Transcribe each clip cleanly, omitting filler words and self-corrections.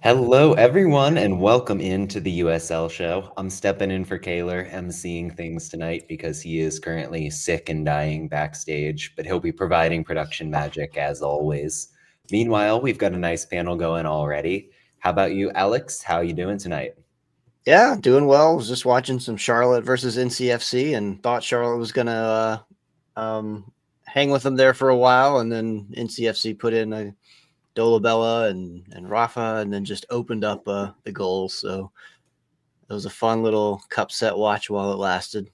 Hello, everyone, and welcome into the USL show. I'm stepping in for Kaler, emceeing things tonight because he is currently sick and dying backstage, but he'll be providing production magic as always. Meanwhile, we've got a nice panel going already. How about you, Alex? How you doing tonight? Yeah, doing well. Was just watching some Charlotte versus NCFC and thought Charlotte was gonna hang with them there for a while, and then NCFC put in a Dolabella and Rafa, and then just opened up the goals. So it was a fun little cup set watch while it lasted.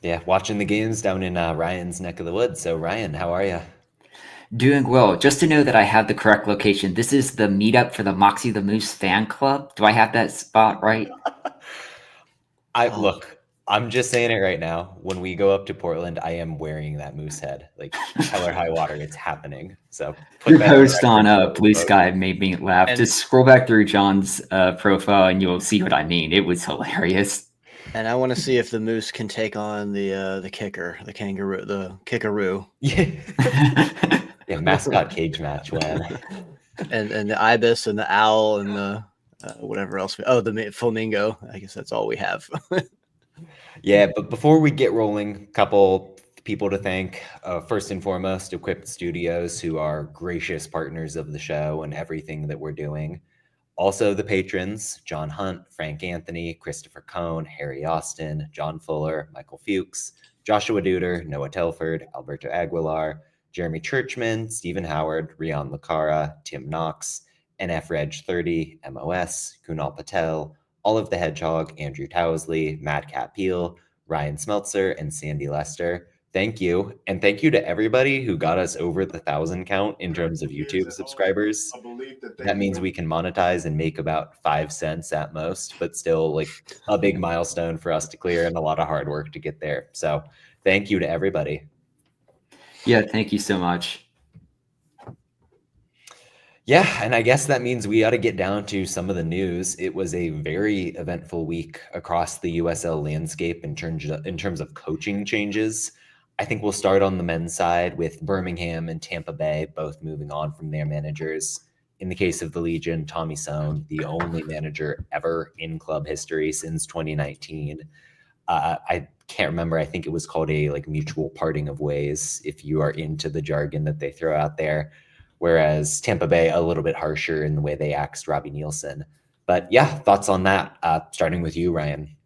Yeah, watching the games down in Ryan's neck of the woods. So, Ryan, how are you? Doing well. Just to know that I have the correct location. This is the meetup for the Moxie the Moose fan club. Do I have that spot right? Look, I'm just saying it right now. When we go up to Portland, I am wearing that moose head. Like hell or high water, it's happening. So put Your that on post on record, Blue folks. Sky made me laugh. Just scroll back through John's profile and you'll see what I mean. It was hilarious. And I want to see if the moose can take on the kicker, the kangaroo, the kickaroo. Yeah. Yeah, mascot cage match when. and the ibis and the owl and the whatever else. The flamingo. I guess that's all we have. Yeah, but before we get rolling, couple people to thank. First and foremost, Equipped Studios, who are gracious partners of the show and everything that we're doing. Also, the patrons, John Hunt, Frank Anthony, Christopher Cohn, Harry Austin, John Fuller, Michael Fuchs, Joshua Duder, Noah Telford, Alberto Aguilar, Jeremy Churchman, Stephen Howard, Rian Lucara, Tim Knox, NF Reg 30, MOS, Kunal Patel, Olive the Hedgehog, Andrew Towsley, Madcap Peel, Ryan Smeltzer, and Sandy Lester. Thank you. And thank you to everybody who got us over the 1,000 count in terms of YouTube subscribers. That means we can monetize and make about 5 cents at most, but still like a big milestone for us to clear and a lot of hard work to get there. So thank you to everybody. Yeah, thank you so much. Yeah, and I guess that means we ought to get down to some of the news. It was a very eventful week across the USL landscape in terms of coaching changes. I think we'll start on the men's side with Birmingham and Tampa Bay both moving on from their managers. In the case of the Legion, Tommy Sohn, the only manager ever in club history since 2019. I can't remember. I think it was called a mutual parting of ways if you are into the jargon that they throw out there. Whereas Tampa Bay a little bit harsher in the way they axed Robbie Nielsen. But yeah, thoughts on that? Starting with you, Ryan.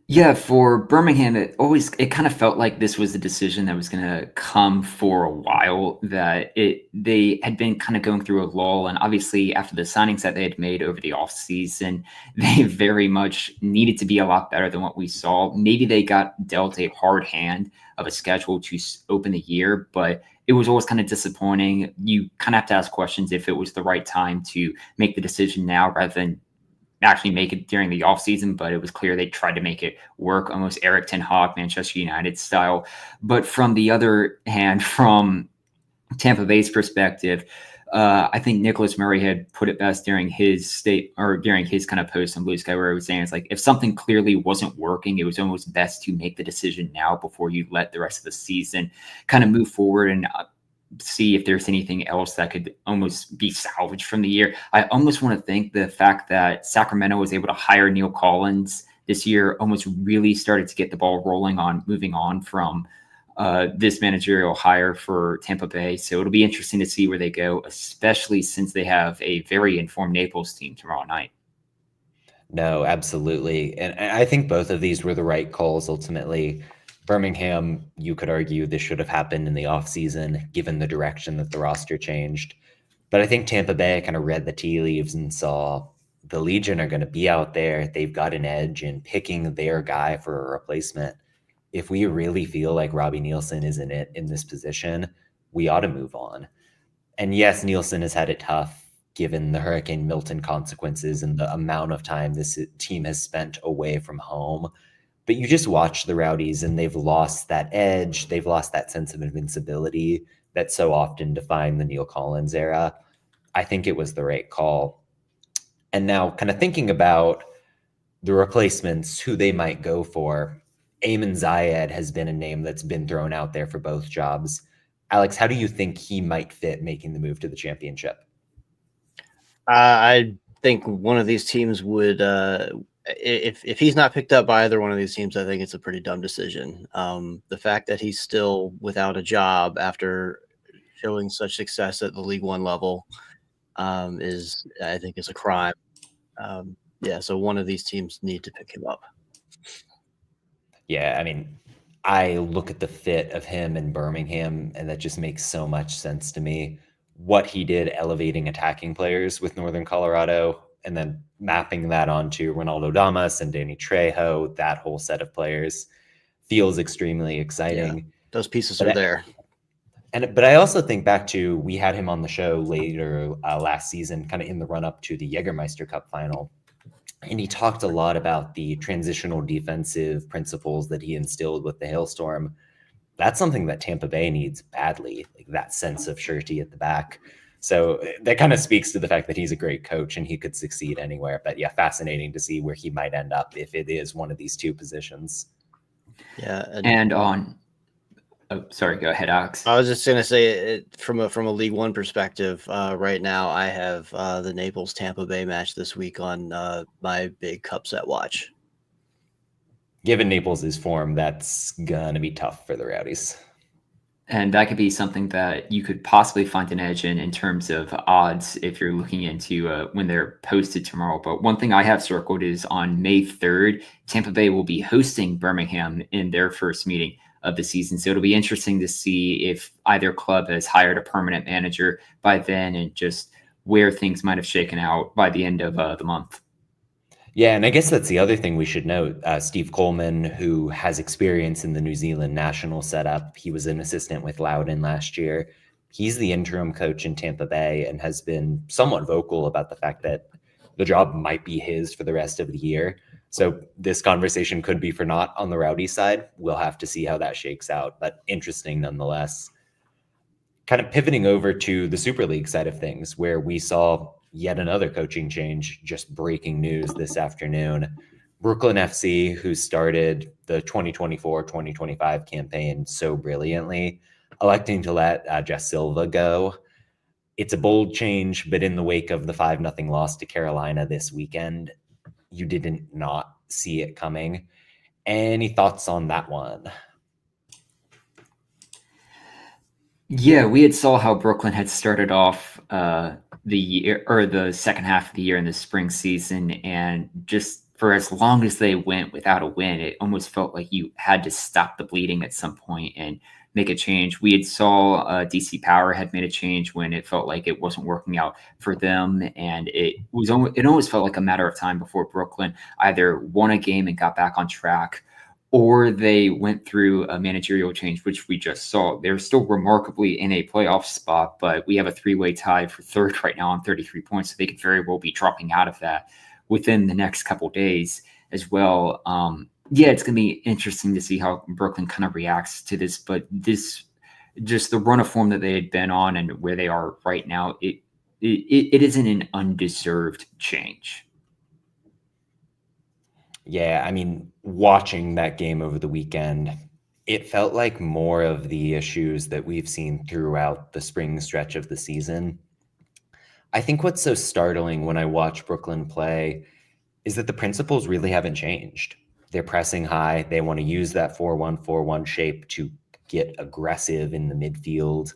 Yeah, for Birmingham, it kind of felt like this was a decision that was going to come for a while. They had been kind of going through a lull, and obviously after the signings that they had made over the offseason, they very much needed to be a lot better than what we saw. Maybe they got dealt a hard hand of a schedule to open the year, but it was always kind of disappointing. You kind of have to ask questions if it was the right time to make the decision now rather than actually make it during the offseason, but it was clear they tried to make it work, almost Erik ten Hag, Manchester United style. But from the other hand, from Tampa Bay's perspective, I think Nicholas Murray had put it best during his kind of post on Blue Sky, where he was saying it's like if something clearly wasn't working, it was almost best to make the decision now before you let the rest of the season kind of move forward and see if there's anything else that could almost be salvaged from the year. I almost want to think the fact that Sacramento was able to hire Neil Collins this year almost really started to get the ball rolling on moving on from this managerial hire for Tampa Bay. So it'll be interesting to see where they go, especially since they have a very informed Naples team tomorrow night. No, absolutely. And I think both of these were the right calls ultimately. Birmingham, you could argue this should have happened in the offseason, given the direction that the roster changed. But I think Tampa Bay kind of read the tea leaves and saw the Legion are going to be out there. They've got an edge in picking their guy for a replacement. If we really feel like Robbie Nielsen isn't it in this position, we ought to move on. And yes, Nielsen has had it tough given the Hurricane Milton consequences and the amount of time this team has spent away from home. But you just watch the Rowdies and they've lost that edge. They've lost that sense of invincibility that so often defined the Neil Collins era. I think it was the right call. And now kind of thinking about the replacements, who they might go for, Ayman Zayed has been a name that's been thrown out there for both jobs. Alex, how do you think he might fit making the move to the championship? I think one of these teams would, if he's not picked up by either one of these teams, I think it's a pretty dumb decision. The fact that he's still without a job after showing such success at the League One level is, I think, is a crime. Yeah, so one of these teams need to pick him up. Yeah, I mean, I look at the fit of him in Birmingham, and that just makes so much sense to me. What he did elevating attacking players with Northern Colorado, and then mapping that onto Ronaldo Damas and Danny Trejo, that whole set of players feels extremely exciting. Those pieces But are I- there. But I also think back to, we had him on the show later last season, kind of in the run up to the Jägermeister Cup final. And he talked a lot about the transitional defensive principles that he instilled with the Hailstorm. That's something that Tampa Bay needs badly, like that sense of surety at the back. So that kind of speaks to the fact that he's a great coach and he could succeed anywhere. But yeah, fascinating to see where he might end up if it is one of these two positions. Yeah, And on, oh, sorry, go ahead, Alex. I was just gonna say, from a League One perspective, right now I have the Naples Tampa Bay match this week on my big cup set watch. Given Naples' form, that's going to be tough for the Rowdies. And that could be something that you could possibly find an edge in terms of odds if you're looking into when they're posted tomorrow. But one thing I have circled is on May 3rd, Tampa Bay will be hosting Birmingham in their first meeting of the season. So it'll be interesting to see if either club has hired a permanent manager by then and just where things might have shaken out by the end of the month. Yeah, and I guess that's the other thing we should note. Steve Coleman, who has experience in the New Zealand national setup, he was an assistant with Loudon last year. He's the interim coach in Tampa Bay and has been somewhat vocal about the fact that the job might be his for the rest of the year. So this conversation could be for naught on the Rowdy side. We'll have to see how that shakes out, but interesting nonetheless. Kind of pivoting over to the Super League side of things, where we saw yet another coaching change, just breaking news this afternoon. Brooklyn FC, who started the 2024-2025 campaign so brilliantly, electing to let Jess Silva go. It's a bold change, but in the wake of the 5-0 loss to Carolina this weekend, you didn't not see it coming. Any thoughts on that one? Yeah, we had saw how Brooklyn had started off the year or the second half of the year in the spring season, and just for as long as they went without a win, it almost felt like you had to stop the bleeding at some point and make a change. We had saw DC Power had made a change when it felt like it wasn't working out for them, and it almost felt like a matter of time before Brooklyn either won a game and got back on track, or they went through a managerial change, which we just saw. They're still remarkably in a playoff spot, but we have a three-way tie for third right now on 33 points, so they could very well be dropping out of that within the next couple days as well. Yeah, it's going to be interesting to see how Brooklyn kind of reacts to this, but this, just the run of form that they had been on and where they are right now, it isn't an undeserved change. Yeah, I mean, watching that game over the weekend, it felt like more of the issues that we've seen throughout the spring stretch of the season. I think what's so startling when I watch Brooklyn play is that the principles really haven't changed. They're pressing high. They want to use that 4-1-4-1 shape to get aggressive in the midfield.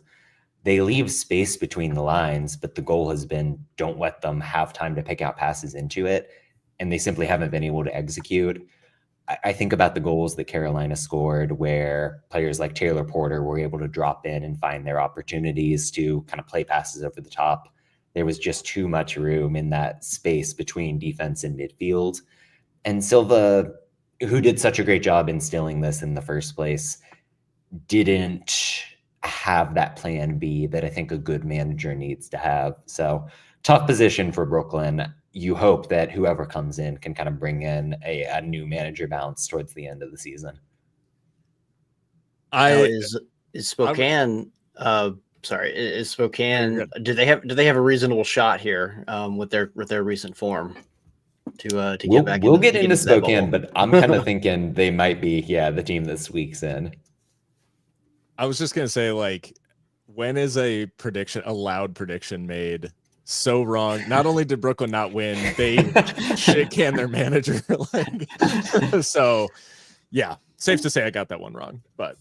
They leave space between the lines, but the goal has been, don't let them have time to pick out passes into it. And they simply haven't been able to execute. I think about the goals that Carolina scored, where players like Taylor Porter were able to drop in and find their opportunities to kind of play passes over the top. There was just too much room in that space between defense and midfield. And Silva, who did such a great job instilling this in the first place, didn't have that plan B that I think a good manager needs to have. So tough position for Brooklyn. You hope that whoever comes in can kind of bring in a new manager bounce towards the end of the season. Is Spokane? Is Spokane? Do they have a reasonable shot here with their recent form to get back? We'll get into Spokane, but I'm kind of thinking they might be the team that squeaks in. I was just gonna say, like, when is a loud prediction made so wrong. Not only did Brooklyn not win, they shit can their manager. So yeah, safe to say I got that one wrong. But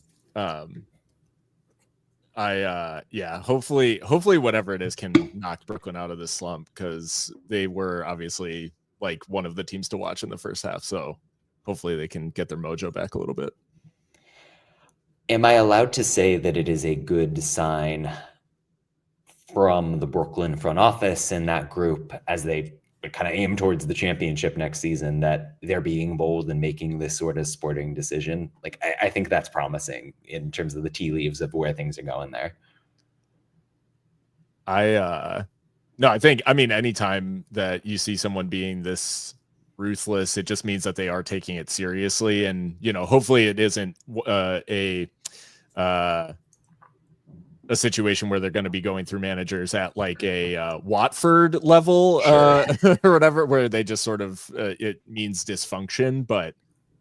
hopefully whatever it is can knock Brooklyn out of this slump, because they were obviously like one of the teams to watch in the first half. So hopefully they can get their mojo back a little bit. Am I allowed to say that it is a good sign from the Brooklyn front office and that group as they kind of aim towards the championship next season that they're being bold and making this sort of sporting decision? Like, I think that's promising in terms of the tea leaves of where things are going there. I mean, anytime that you see someone being this ruthless, it just means that they are taking it seriously. And, hopefully it isn't a situation where they're going to be going through managers at like a Watford level or whatever, where they just sort of it means dysfunction. But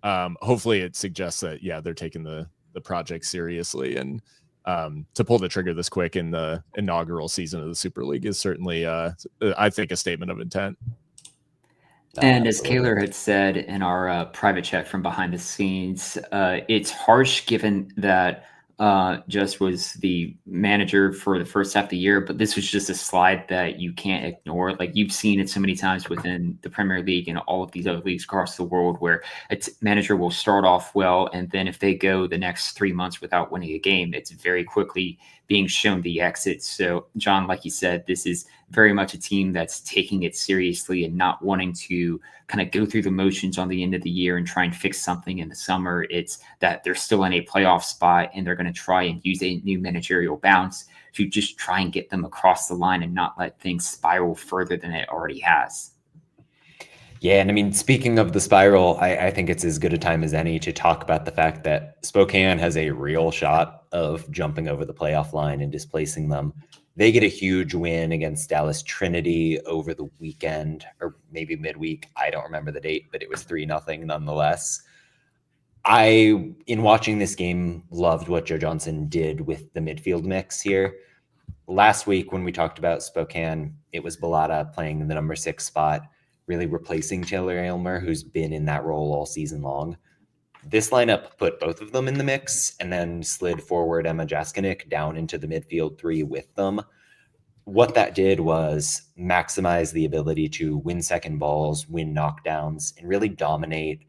hopefully it suggests that, they're taking the project seriously, and to pull the trigger this quick in the inaugural season of the Super League is certainly I think a statement of intent. And as Kaylor had said in our private chat from behind the scenes, it's harsh given that just was the manager for the first half of the year, but this was just a slide that you can't ignore. Like, you've seen it so many times within the Premier League and all of these other leagues across the world, where a manager will start off well, and then if they go the next 3 months without winning a game, it's very quickly being shown the exit. So, John, like you said, this is very much a team that's taking it seriously and not wanting to kind of go through the motions on the end of the year and try and fix something in the summer. It's that they're still in a playoff spot, and they're going to try and use a new managerial bounce to just try and get them across the line and not let things spiral further than it already has. Yeah, and I mean, speaking of the spiral, I think it's as good a time as any to talk about the fact that Spokane has a real shot of jumping over the playoff line and displacing them. They get a huge win against Dallas Trinity over the weekend, or maybe midweek. I don't remember the date, but it was 3-0 nonetheless. I, in watching this game, loved what Joe Johnson did with the midfield mix here. Last week when we talked about Spokane, it was Balata playing in the number 6 spot, really replacing Taylor Aylmer, who's been in that role all season long. This lineup put both of them in the mix and then slid forward Emma Jaskinik down into the midfield 3 with them. What that did was maximize the ability to win second balls, win knockdowns, and really dominate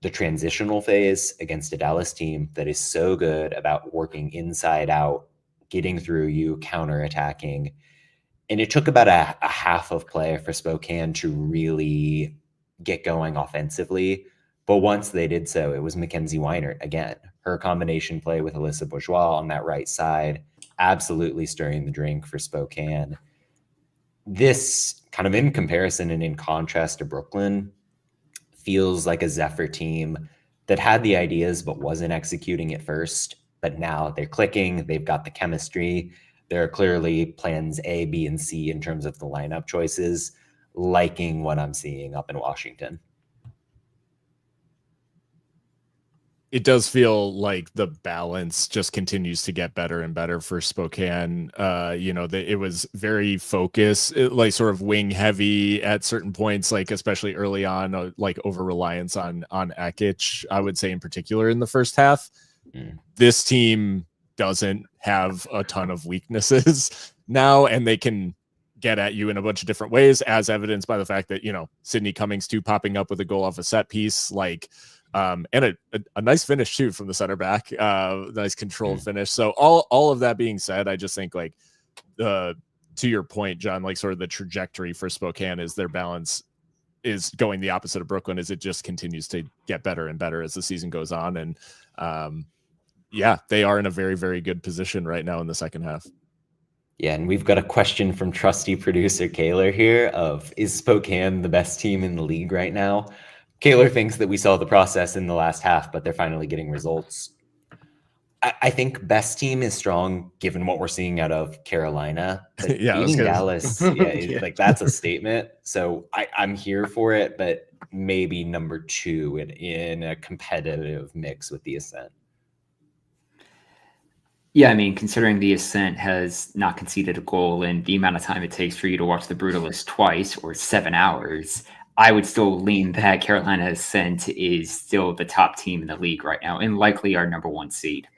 the transitional phase against a Dallas team that is so good about working inside out, getting through you, counterattacking. And it took about a half of play for Spokane to really get going offensively. But once they did so, it was Mackenzie Weinert again. Her combination play with Alyssa Bourgeois on that right side, absolutely stirring the drink for Spokane. This, kind of in comparison and in contrast to Brooklyn, feels like a Zephyr team that had the ideas but wasn't executing at first. But now they're clicking, they've got the chemistry. There are clearly plans A, B, and C in terms of the lineup choices, liking what I'm seeing up in Washington. It does feel like the balance just continues to get better and better for Spokane. It was very focused, like sort of wing heavy at certain points, like especially early on, like over reliance on Akic, I would say in particular in the first half. This team doesn't have a ton of weaknesses now, and they can get at you in a bunch of different ways, as evidenced by the fact that, Sydney Cummings too popping up with a goal off a set piece, and a nice finish too from the center back, nice controlled finish. So all of that being said, I just think to your point, John, like sort of the trajectory for Spokane is their balance is going the opposite of Brooklyn, as it just continues to get better and better as the season goes on. And they are in a very, very good position right now in the second half. Yeah, and we've got a question from trusty producer Kaylor here of, is Spokane the best team in the league right now? Kaylor thinks that we saw the process in the last half, but they're finally getting results. I think best team is strong given what we're seeing out of Carolina. But beating Dallas, like that's a statement. So I'm here for it, but maybe number 2 in a competitive mix with the Ascent. Yeah, I mean, considering the Ascent has not conceded a goal and the amount of time it takes for you to watch the Brutalist twice or 7 hours, I would still lean that Carolina Ascent is still the top team in the league right now and likely our number one seed.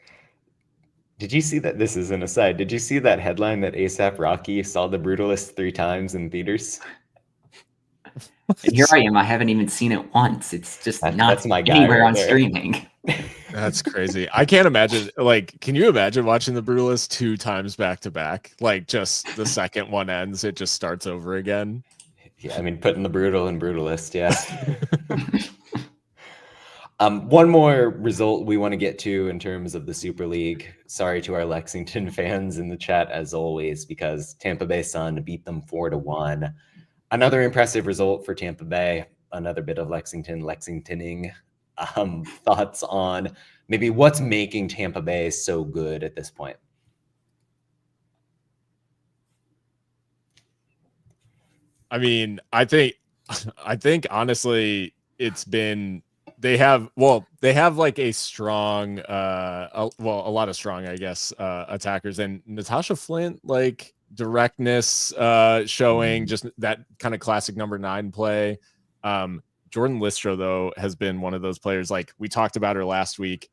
Did you see that? This is an aside. Did you see that headline that ASAP Rocky saw the Brutalist 3 times in theaters? And here I am. I haven't even seen it once. It's just not That's my guy anywhere right on there. streaming. That's crazy. I can't imagine. Like, can you imagine watching The Brutalist 2 times back to back? Like, just the second one ends, it just starts over again. Yeah, I mean, putting the brutal in Brutalist, yeah. One more result we want to get to in terms of the Super League. Sorry to our Lexington fans in the chat, as always, because Tampa Bay Sun beat them 4-1. Another impressive result for Tampa Bay. Another bit of Lexingtoning. Thoughts on maybe what's making Tampa Bay so good at this point? I mean, I think honestly, it's been they have like a strong a lot of strong, I guess, attackers, and Natasha Flint, like directness showing, just that kind of classic number 9 play. Jordan Listro, though, has been one of those players, like we talked about her last week,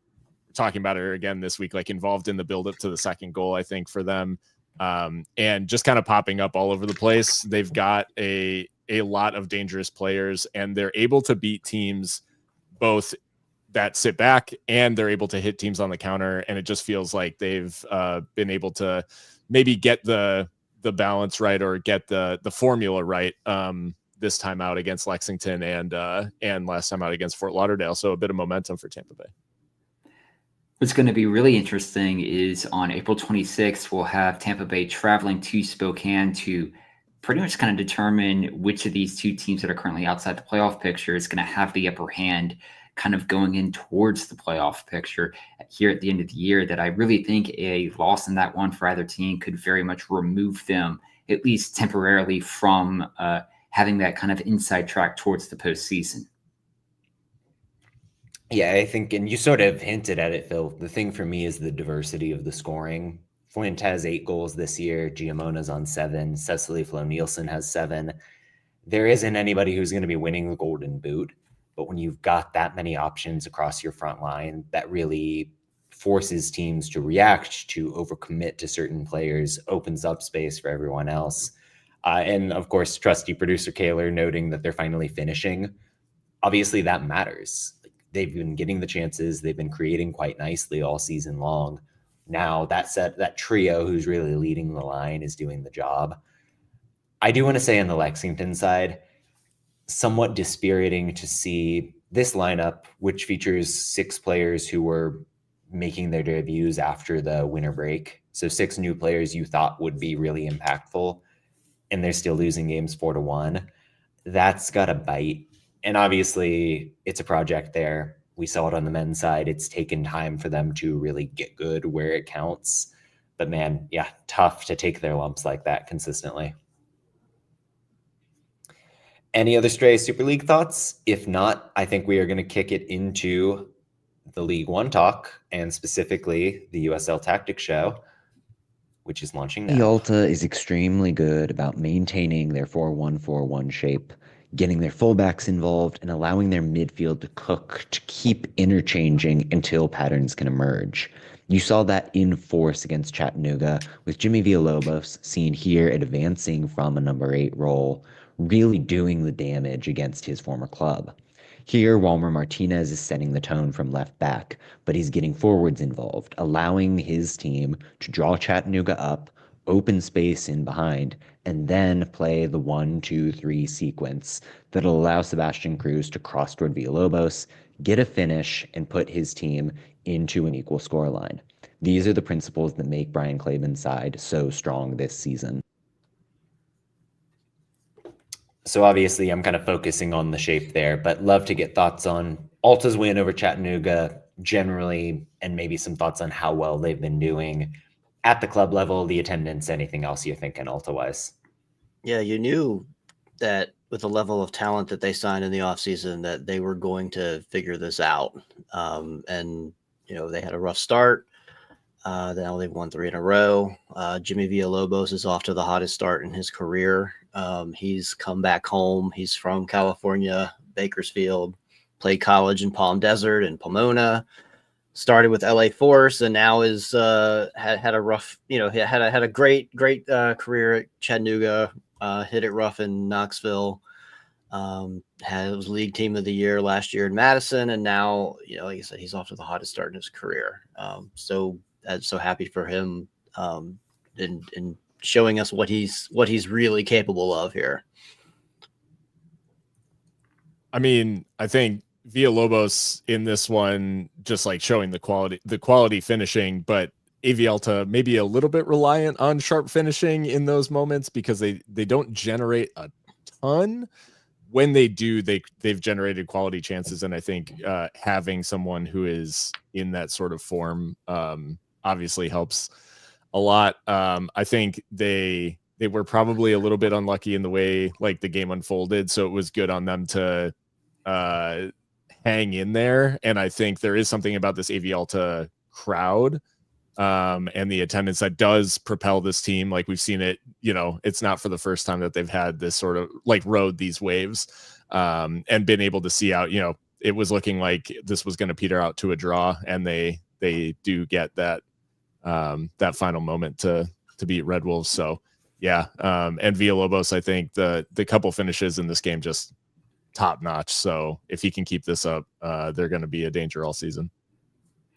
talking about her again this week, like involved in the build-up to the second goal, I think, for them. And just kind of popping up all over the place. They've got a lot of dangerous players, and they're able to beat teams both that sit back and they're able to hit teams on the counter. And it just feels like they've been able to maybe get the balance right, or get the formula right this time out against Lexington and last time out against Fort Lauderdale. So a bit of momentum for Tampa Bay. What's going to be really interesting is on April 26th, we'll have Tampa Bay traveling to Spokane to pretty much kind of determine which of these two teams that are currently outside the playoff picture is going to have the upper hand kind of going in towards the playoff picture here at the end of the year. That I really think a loss in that one for either team could very much remove them, at least temporarily, from having that kind of inside track towards the postseason. Yeah, I think, and you sort of hinted at it, Phil. The thing for me is the diversity of the scoring. Flint has 8 goals this year. Giamona's on 7. Cecily Flo-Nielsen has 7. There isn't anybody who's going to be winning the Golden Boot. But when you've got that many options across your front line, that really forces teams to react, to overcommit to certain players, opens up space for everyone else. And of course, trusty producer Kaylor noting that they're finally finishing. Obviously, that matters. They've been getting the chances. They've been creating quite nicely all season long. Now that trio who's really leading the line is doing the job. I do want to say on the Lexington side, somewhat dispiriting to see this lineup, which features 6 players who were making their debuts after the winter break. So 6 new players you thought would be really impactful, and they're still losing games 4-1. That's got to bite. And obviously, it's a project there. We saw it on the men's side. It's taken time for them to really get good where it counts. But man, yeah, tough to take their lumps like that consistently. Any other Stray Super League thoughts? If not, I think we are going to kick it into the League One talk, and specifically the USL Tactics Show, which is launching now. Yalta is extremely good about maintaining their 4-1-4-1 shape, getting their fullbacks involved, and allowing their midfield to cook, to keep interchanging until patterns can emerge. You saw that in force against Chattanooga, with Jimmy Villalobos seen here advancing from a number 8 role, really doing the damage against his former club. Here, Walmer Martinez is setting the tone from left back, but he's getting forwards involved, allowing his team to draw Chattanooga up, open space in behind, and then play the 1-2-3 sequence that'll allow Sebastian Cruz to cross toward Villalobos, get a finish, and put his team into an equal scoreline. These are the principles that make Brian Claban's side so strong this season. So obviously, I'm kind of focusing on the shape there, but love to get thoughts on Alta's win over Chattanooga generally, and maybe some thoughts on how well they've been doing at the club level, the attendance, anything else you're thinking Alta-wise. Yeah, you knew that with the level of talent that they signed in the offseason that they were going to figure this out. And, you know, they had a rough start. Now they've won 3 in a row. Jimmy Villalobos is off to the hottest start in his career. He's come back home. He's from California, Bakersfield, played college in Palm Desert and Pomona, started with LA Force, and now is had a rough, had a great career at Chattanooga. Hit it rough in Knoxville. Was league team of the year last year in Madison, and now, like I said, he's off to the hottest start in his career. So happy for him, and showing us what he's really capable of here. I mean, I think Villalobos in this one, just like showing the quality finishing, but Avialta maybe a little bit reliant on sharp finishing in those moments because they don't generate a ton. When they do, they've generated quality chances, and I think having someone who is in that sort of form obviously helps a lot. I think they were probably a little bit unlucky in the way like the game unfolded, so it was good on them to hang in there. And I think there is something about this Avialta crowd and the attendance that does propel this team. Like we've seen it, it's not for the first time that they've had this sort of like rode these waves and been able to see out, it was looking like this was going to peter out to a draw, and they do get that that final moment to beat Red Wolves. So yeah. And Villalobos, I think the couple finishes in this game just top notch. So if he can keep this up, they're going to be a danger all season.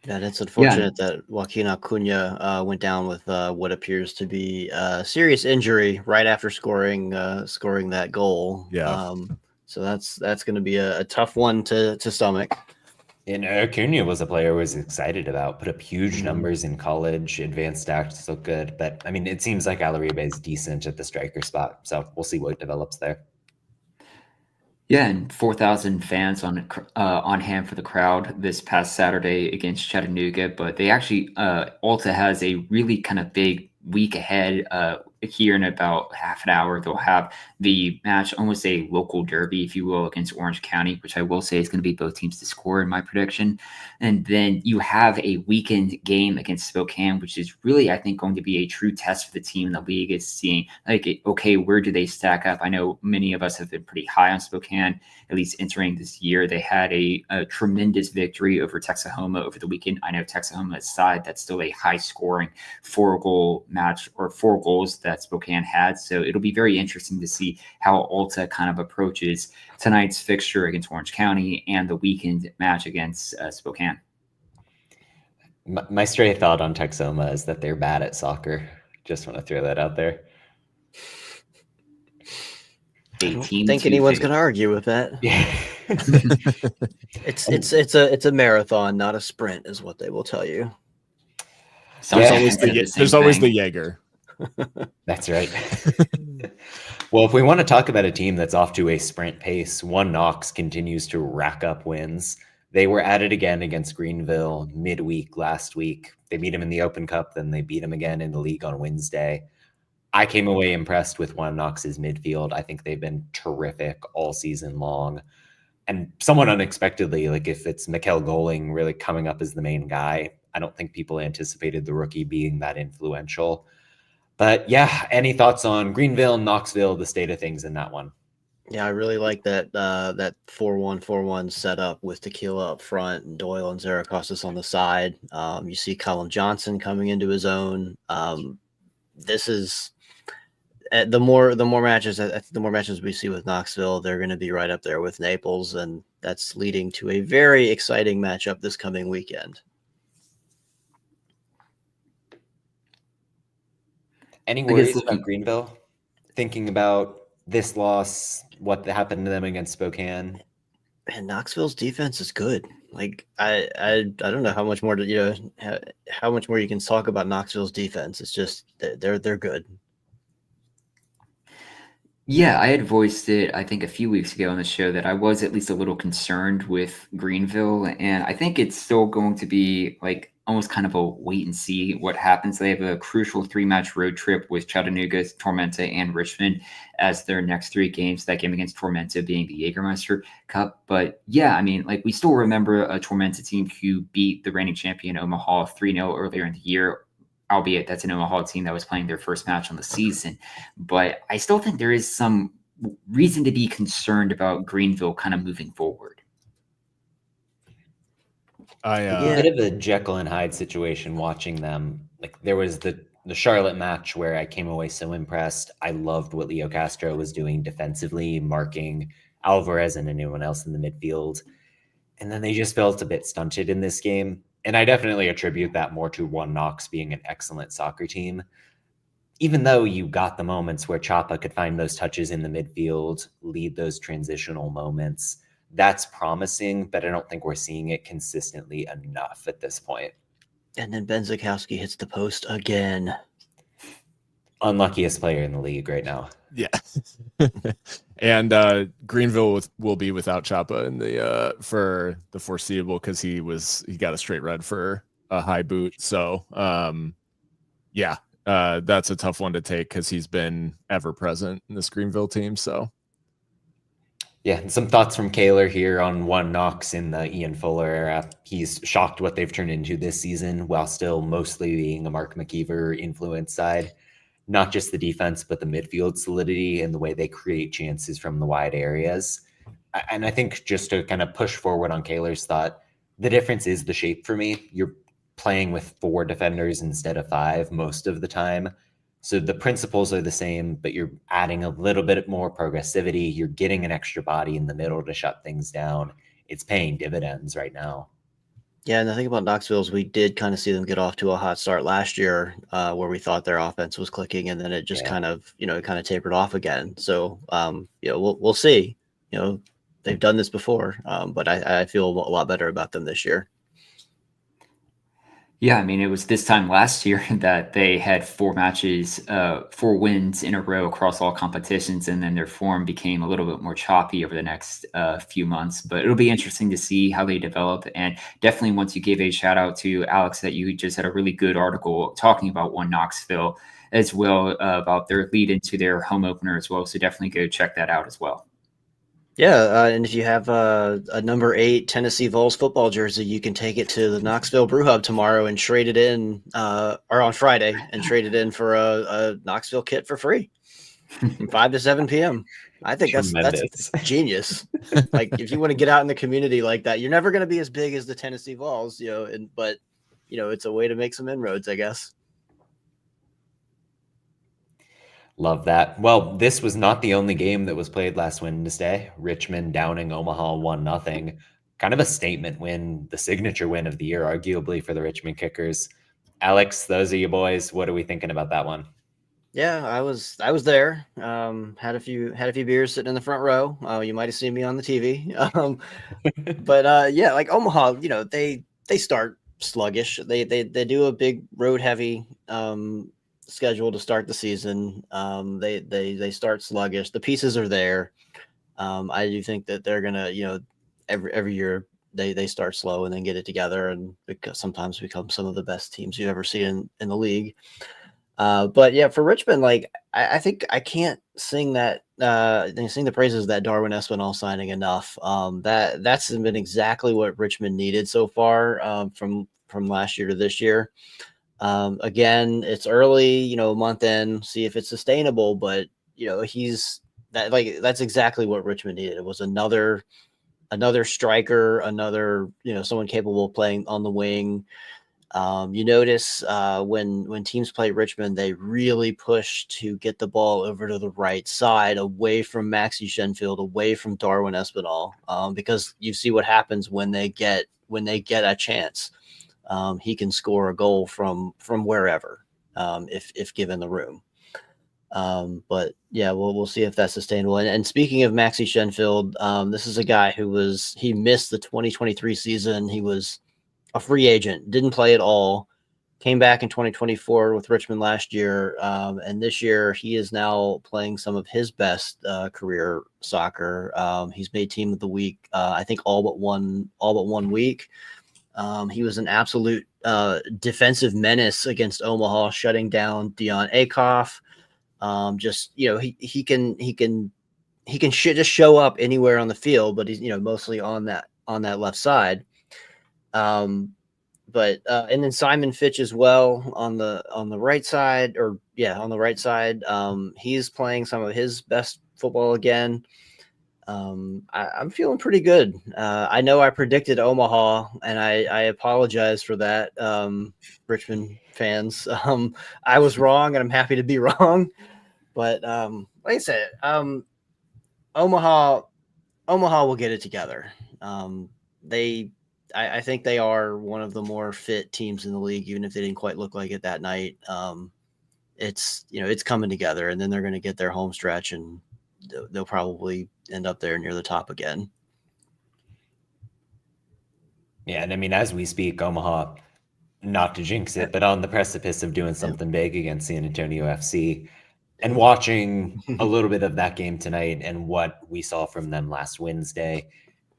Yeah, it's unfortunate that Joaquin Acuna went down with what appears to be a serious injury right after scoring that goal. Yeah. So that's going to be a tough one to stomach. And Acuna was a player I was excited about. Put up huge numbers in college. Advanced stats look good, but I mean, it seems like Alaribe is decent at the striker spot. So we'll see what develops there. Yeah, and 4,000 fans on hand for the crowd this past Saturday against Chattanooga. But they actually, Alta has a really kind of big week ahead. Here in about half an hour, they'll have the match, almost a local derby, if you will, against Orange County, which I will say is going to be both teams to score in my prediction. And then you have a weekend game against Spokane, which is really, I think, going to be a true test for the team in the league, is seeing, like, okay, where do they stack up? I know many of us have been pretty high on Spokane, at least entering this year. They had a tremendous victory over Texahoma over the weekend. I know Texahoma's side, that's still a high-scoring 4-goal match, or 4 goals that Spokane had. So it'll be very interesting to see how Alta kind of approaches tonight's fixture against Orange County and the weekend match against Spokane. My stray thought on Texoma is that they're bad at soccer. Just want to throw that out there. I don't think anyone's going to argue with that. Yeah. It's a marathon, not a sprint, is what they will tell you. There's always the Jaeger. That's right. Well, if we want to talk about a team that's off to a sprint pace, One Knox continues to rack up wins. They were at it again against Greenville midweek last week. They beat him in the Open Cup, then they beat him again in the league on Wednesday. I came away impressed with One Knox's midfield. I think they've been terrific all season long. And somewhat unexpectedly, like if it's Mikkel Goling really coming up as the main guy, I don't think people anticipated the rookie being that influential. But yeah, any thoughts on Greenville, Knoxville, the state of things in that one? Yeah, I really like that 4-1-4-1 setup with Tequila up front and Doyle and Zaracostas on the side. You see Colin Johnson coming into his own. This is the more matches we see with Knoxville, they're going to be right up there with Naples, and that's leading to a very exciting matchup this coming weekend. Any worries about Greenville? Thinking about this loss, what happened to them against Spokane? And Knoxville's defense is good. Like I don't know how much more how much more you can talk about Knoxville's defense. It's just they're good. Yeah, I had voiced it, I think, a few weeks ago on the show that I was at least a little concerned with Greenville, and I think it's still going to be like almost kind of a wait and see what happens. They have a crucial 3-match road trip with Chattanooga, Tormenta, and Richmond as their next 3 games. That game against Tormenta being the Jägermeister Cup. But yeah, I mean, like, we still remember a Tormenta team who beat the reigning champion Omaha 3-0 earlier in the year, albeit that's an Omaha team that was playing their first match on the season. But I still think there is some reason to be concerned about Greenville kind of moving forward. A bit of a Jekyll and Hyde situation watching them. Like, there was the Charlotte match where I came away so impressed. I loved what Leo Castro was doing defensively, marking Alvarez and anyone else in the midfield. And then they just felt a bit stunted in this game. And I definitely attribute that more to One Knox being an excellent soccer team. Even though you got the moments where Chapa could find those touches in the midfield, lead those transitional moments, that's promising, but I don't think we're seeing it consistently enough at this point. And then Ben Zakowski hits the post again. Unluckiest player in the league right now. Yeah. And Greenville will be without Chapa in the for the foreseeable, because he got a straight red for a high boot. So yeah, that's a tough one to take because he's been ever present in this Greenville team. So yeah, and some thoughts from Kaler here on One Knox in the Ian Fuller era. He's shocked what they've turned into this season, while still mostly being a Mark McKeever influence side. Not just the defense, but the midfield solidity and the way they create chances from the wide areas. And I think, just to kind of push forward on Kaler's thought, the difference is the shape for me. You're playing with 4 defenders instead of 5 most of the time. So the principles are the same, but you're adding a little bit more progressivity. You're getting an extra body in the middle to shut things down. It's paying dividends right now. Yeah, and the thing about Knoxville is we did kind of see them get off to a hot start last year, where we thought their offense was clicking, and then it just kind of tapered off again. So, we'll see. They've done this before, but I feel a lot better about them this year. Yeah, I mean, it was this time last year that they had 4 matches, 4 wins in a row across all competitions, and then their form became a little bit more choppy over the next few months. But it'll be interesting to see how they develop. And definitely, once you gave a shout out to Alex, that you just had a really good article talking about One Knoxville as well, about their lead into their home opener as well. So definitely go check that out as well. Yeah, and if you have a number 8 Tennessee Vols football jersey, you can take it to the Knoxville Brew Hub tomorrow and trade it in, or on Friday, and trade it in for a Knoxville kit for free from 5 to 7 p.m. I think that's genius. Like, if you want to get out in the community like that, you're never going to be as big as the Tennessee Vols, but it's a way to make some inroads, I guess. Love that. Well, this was not the only game that was played last Wednesday. Richmond downing Omaha 1-0. Kind of a statement win, the signature win of the year, arguably, for the Richmond Kickers. Alex, those are you boys. What are we thinking about that one? Yeah, I was there. Had a few beers sitting in the front row. You might have seen me on the TV. But yeah, like Omaha, they start sluggish. They do a big road heavy schedule to start the season. They start sluggish. The pieces are there. I do think that they're gonna, every year they start slow and then get it together, and sometimes become some of the best teams you've ever seen in the league. But yeah, for Richmond, like I think I can't sing the praises of that Darwin Espinal signing enough. That's been exactly what Richmond needed so far, from last year to this year. Again, it's early, month end, see if it's sustainable, but that's exactly what Richmond needed. It was another striker, someone capable of playing on the wing. You notice when teams play Richmond, they really push to get the ball over to the right side, away from Maxi Shenfield, away from Darwin Espinal, because you see what happens when they get a chance. He can score a goal from wherever, if given the room. But yeah, we'll see if that's sustainable. And speaking of Maxi Shenfield, this is a guy he missed the 2023 season. He was a free agent, didn't play at all, came back in 2024 with Richmond last year. And this year he is now playing some of his best career soccer. He's made team of the week, I think all but one week. He was an absolute defensive menace against Omaha, shutting down Dion Akoff. Just he can just show up anywhere on the field, but he's mostly on that left side. And then Simon Fitch as well on the right side, on the right side. He's playing some of his best football again. I'm feeling pretty good. I know I predicted Omaha, and I apologize for that, Richmond fans. I was wrong, and I'm happy to be wrong. But like I said, Omaha will get it together. I think they are one of the more fit teams in the league, even if they didn't quite look like it that night. It's coming together, and then they're going to get their home stretch, and they'll probably end up there near the top again. Yeah, and I mean, as we speak, Omaha, not to jinx it, but on the precipice of doing something big against San Antonio FC. And watching a little bit of that game tonight and what we saw from them last Wednesday,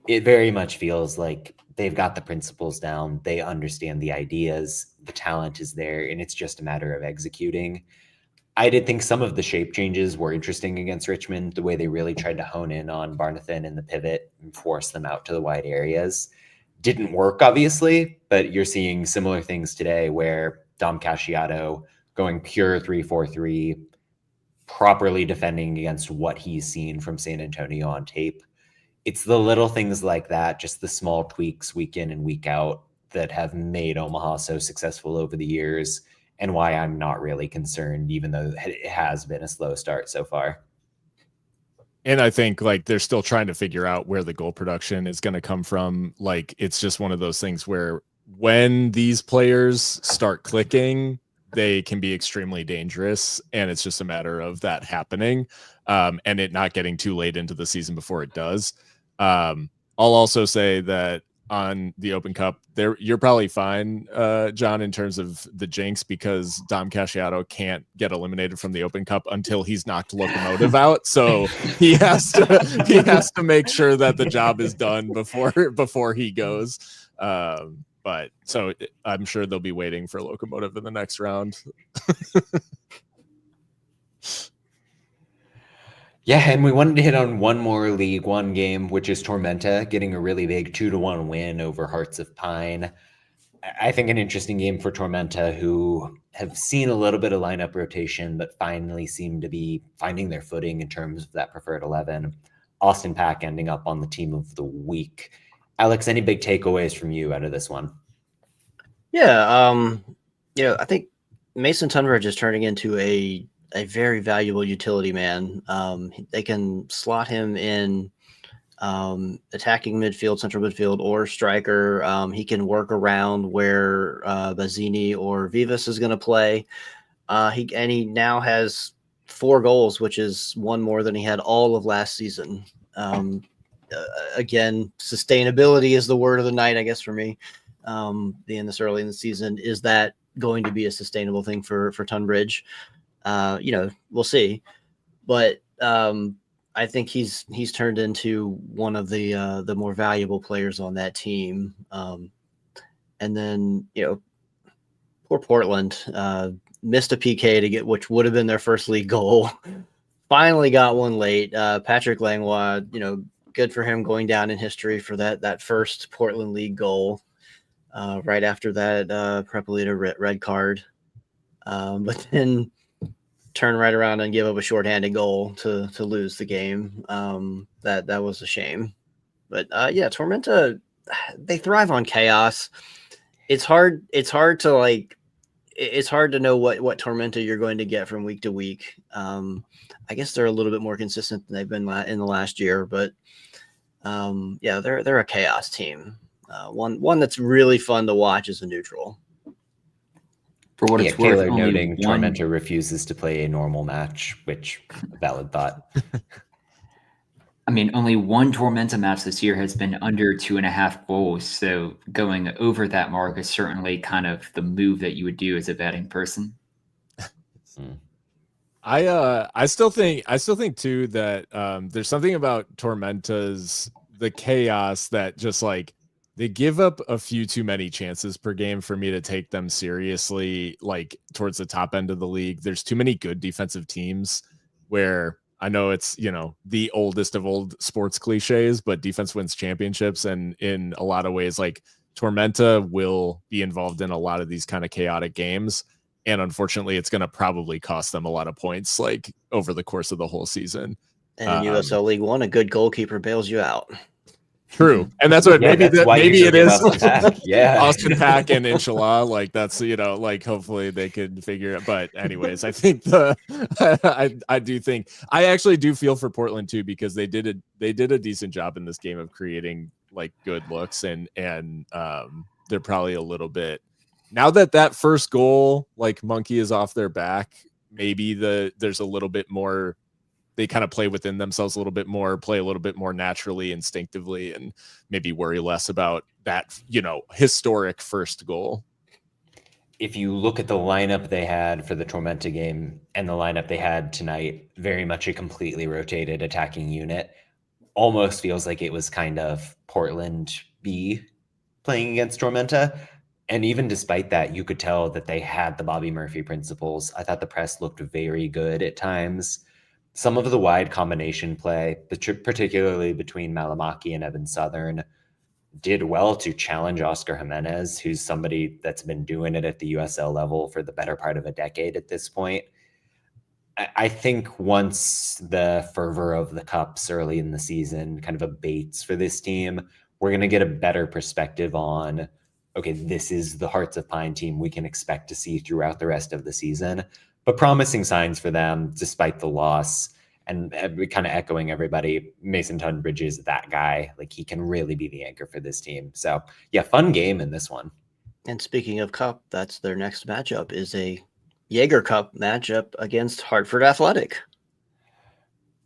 it very much feels like they've got the principles down. They understand the ideas. The talent is there, and it's just a matter of executing. I did think some of the shape changes were interesting against Richmond, the way they really tried to hone in on Barnathan and the pivot and force them out to the wide areas. Didn't work, obviously, but you're seeing similar things today where Dom Casciato going pure 3-4-3, properly defending against what he's seen from San Antonio on tape. It's the little things like that, just the small tweaks week in and week out, that have made Omaha so successful over the years, and why I'm not really concerned, even though it has been a slow start so far. And I think like they're still trying to figure out where the goal production is going to come from. Like, it's just one of those things where when these players start clicking, they can be extremely dangerous, and it's just a matter of that happening, and it not getting too late into the season before it does. I'll also say that on the Open Cup, you're probably fine, John, in terms of the jinx, because Dom Casciato can't get eliminated from the Open Cup until he's knocked Locomotive out. So he has to make sure that the job is done before he goes. But so I'm sure they'll be waiting for Locomotive in the next round. Yeah, and we wanted to hit on one more League One game, which is Tormenta getting a really big 2-1 win over Hearts of Pine. I think an interesting game for Tormenta, who have seen a little bit of lineup rotation, but finally seem to be finding their footing in terms of that preferred 11. Austin Pack ending up on the team of the week. Alex, any big takeaways from you out of this one? Yeah, I think Mason Tunbridge is turning into a very valuable utility man. They can slot him in attacking midfield, central midfield, or striker. He can work around where Bazzini or Vivas is going to play. He now has 4 goals, which is one more than he had all of last season. Again, sustainability is the word of the night, I guess, for me. Being this early in the season, is that going to be a sustainable thing for Tunbridge? We'll see. But I think he's turned into one of the more valuable players on that team. And then, poor Portland missed a PK to get, which would have been their first league goal. Finally got one late. Patrick Langlois, good for him going down in history for that first Portland League goal. Right after that, Prepolita red card. But then turn right around and give up a shorthanded goal to lose the game. That was a shame. But Tormenta, they thrive on chaos. It's hard to know what Tormenta you're going to get from week to week. I guess they're a little bit more consistent than they've been in the last year, but they're a chaos team. One that's really fun to watch as a neutral. For what it's worth, Kaylor only noting one- Tormenta refuses to play a normal match, which valid thought. I mean, only one Tormenta match this year has been under 2.5 goals. So going over that mark is certainly kind of the move that you would do as a betting person. I still think too that there's something about Tormenta's the chaos that just like They give up a few too many chances per game for me to take them seriously, like towards the top end of the league. There's too many good defensive teams where I know it's, the oldest of old sports cliches, but defense wins championships. And in a lot of ways, like Tormenta will be involved in a lot of these kind of chaotic games. And unfortunately, it's going to probably cost them a lot of points, like over the course of the whole season. And in USL League One, a good goalkeeper bails you out. True, and that's what maybe it is. Yeah, Austin Pack and Inshallah, like that's like hopefully they could figure it. But anyways, I think I do think I actually do feel for Portland too, because they did a decent job in this game of creating like good looks, and they're probably a little bit now that first goal, like monkey is off their back. Maybe there's a little bit more. They kind of play within themselves a little bit more, play a little bit more naturally, instinctively, and maybe worry less about that, historic first goal. If you look at the lineup they had for the Tormenta game and the lineup they had tonight, very much a completely rotated attacking unit. Almost feels like it was kind of Portland B playing against Tormenta. And even despite that, you could tell that they had the Bobby Murphy principles. I thought the press looked very good at times. Some of the wide combination play, particularly between Malamaki and Evan Southern, did well to challenge Oscar Jimenez, who's somebody that's been doing it at the USL level for the better part of a decade at this point. I think once the fervor of the cups early in the season kind of abates for this team, we're going to get a better perspective on, okay, this is the Hearts of Pine team we can expect to see throughout the rest of the season. But promising signs for them despite the loss, and kind of echoing everybody, Mason Tunbridge is that guy. Like, he can really be the anchor for this team. So yeah, fun game in this one. And speaking of cup, that's their next matchup is a Jaeger Cup matchup against Hartford Athletic.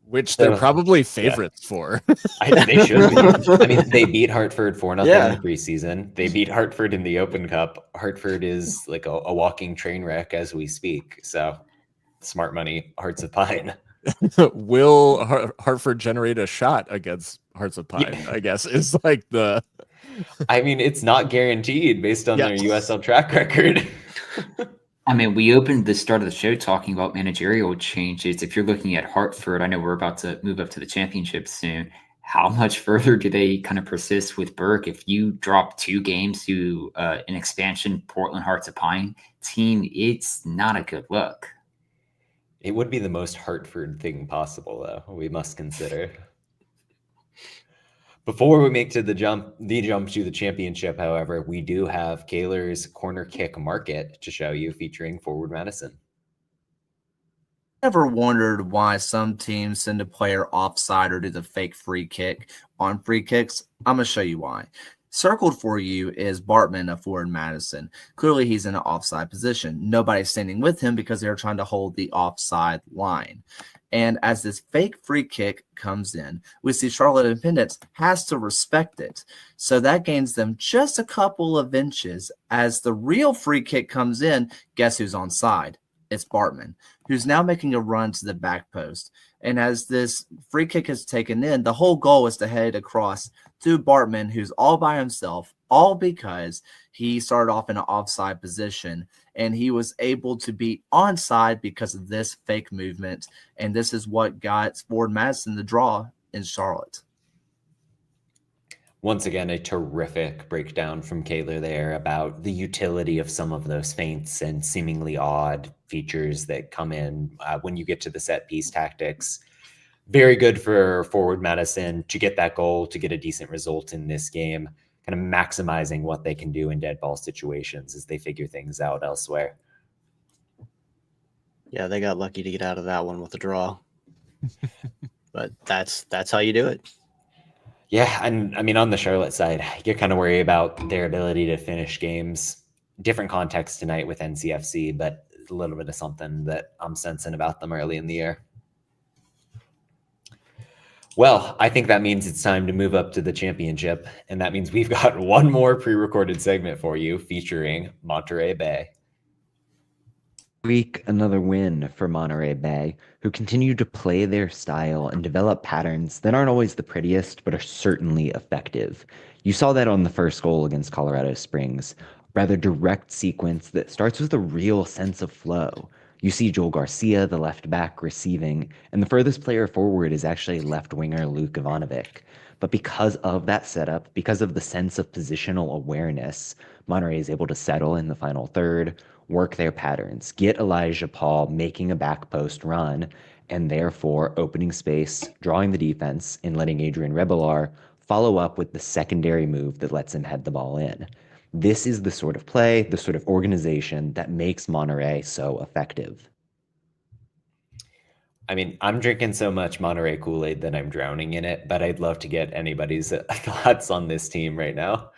Which they're probably favorites for. They should be. I mean, they beat Hartford 4-0 in the preseason. They beat Hartford in the Open Cup. Hartford is like a walking train wreck as we speak. So smart money, Hearts of Pine. Will Hartford generate a shot against Hearts of Pine? Yeah. I guess is like the. I mean, it's not guaranteed based on their USL track record. I mean, we opened the start of the show talking about managerial changes. If you're looking at Hartford, I know we're about to move up to the championship soon. How much further do they kind of persist with Burke? If you drop 2 games to an expansion Portland Hearts of Pine team, it's not a good look. It would be the most Hartford thing possible, though, we must consider. Before we make the jump to the championship, however, we do have Kaler's corner kick market to show you, featuring Forward Madison. Ever wondered why some teams send a player offside or do the fake free kick on free kicks? I'm going to show you why. Circled for you is Bartman of Forward Madison. Clearly, he's in an offside position. Nobody's standing with him because they're trying to hold the offside line. And as this fake free kick comes in, we see Charlotte Independence has to respect it. So that gains them just a couple of inches. As the real free kick comes in, guess who's onside? It's Bartman, who's now making a run to the back post. And as this free kick is taken in, the whole goal is to head across to Bartman, who's all by himself, all because he started off in an offside position. And he was able to be onside because of this fake movement. And this is what got Forward Madison the draw in Charlotte. Once again, a terrific breakdown from Kaler there about the utility of some of those feints and seemingly odd features that come in when you get to the set piece tactics. Very good for Forward Madison to get that goal, to get a decent result in this game, kind of maximizing what they can do in dead ball situations as they figure things out elsewhere. Yeah, they got lucky to get out of that one with a draw. But that's how you do it. Yeah, and I mean, on the Charlotte side, you're kind of worried about their ability to finish games. Different context tonight with NCFC, but a little bit of something that I'm sensing about them early in the year. Well, I think that means it's time to move up to the championship, and that means we've got one more pre-recorded segment for you featuring Monterey Bay. week, another win for Monterey Bay, who continue to play their style and develop patterns that aren't always the prettiest, but are certainly effective. You saw that on the first goal against Colorado Springs, a rather direct sequence that starts with a real sense of flow. You see Joel Garcia, the left back, receiving, and the furthest player forward is actually left winger Luke Ivanovic. But because of that setup, because of the sense of positional awareness, Monterey is able to settle in the final third, work their patterns, get Elijah Paul making a back post run, and therefore opening space, drawing the defense, and letting Adrian Rebelar follow up with the secondary move that lets him head the ball in. This is the sort of play, the sort of organization that makes Monterey so effective. I mean, I'm drinking so much Monterey Kool-Aid that I'm drowning in it, but I'd love to get anybody's thoughts on this team right now.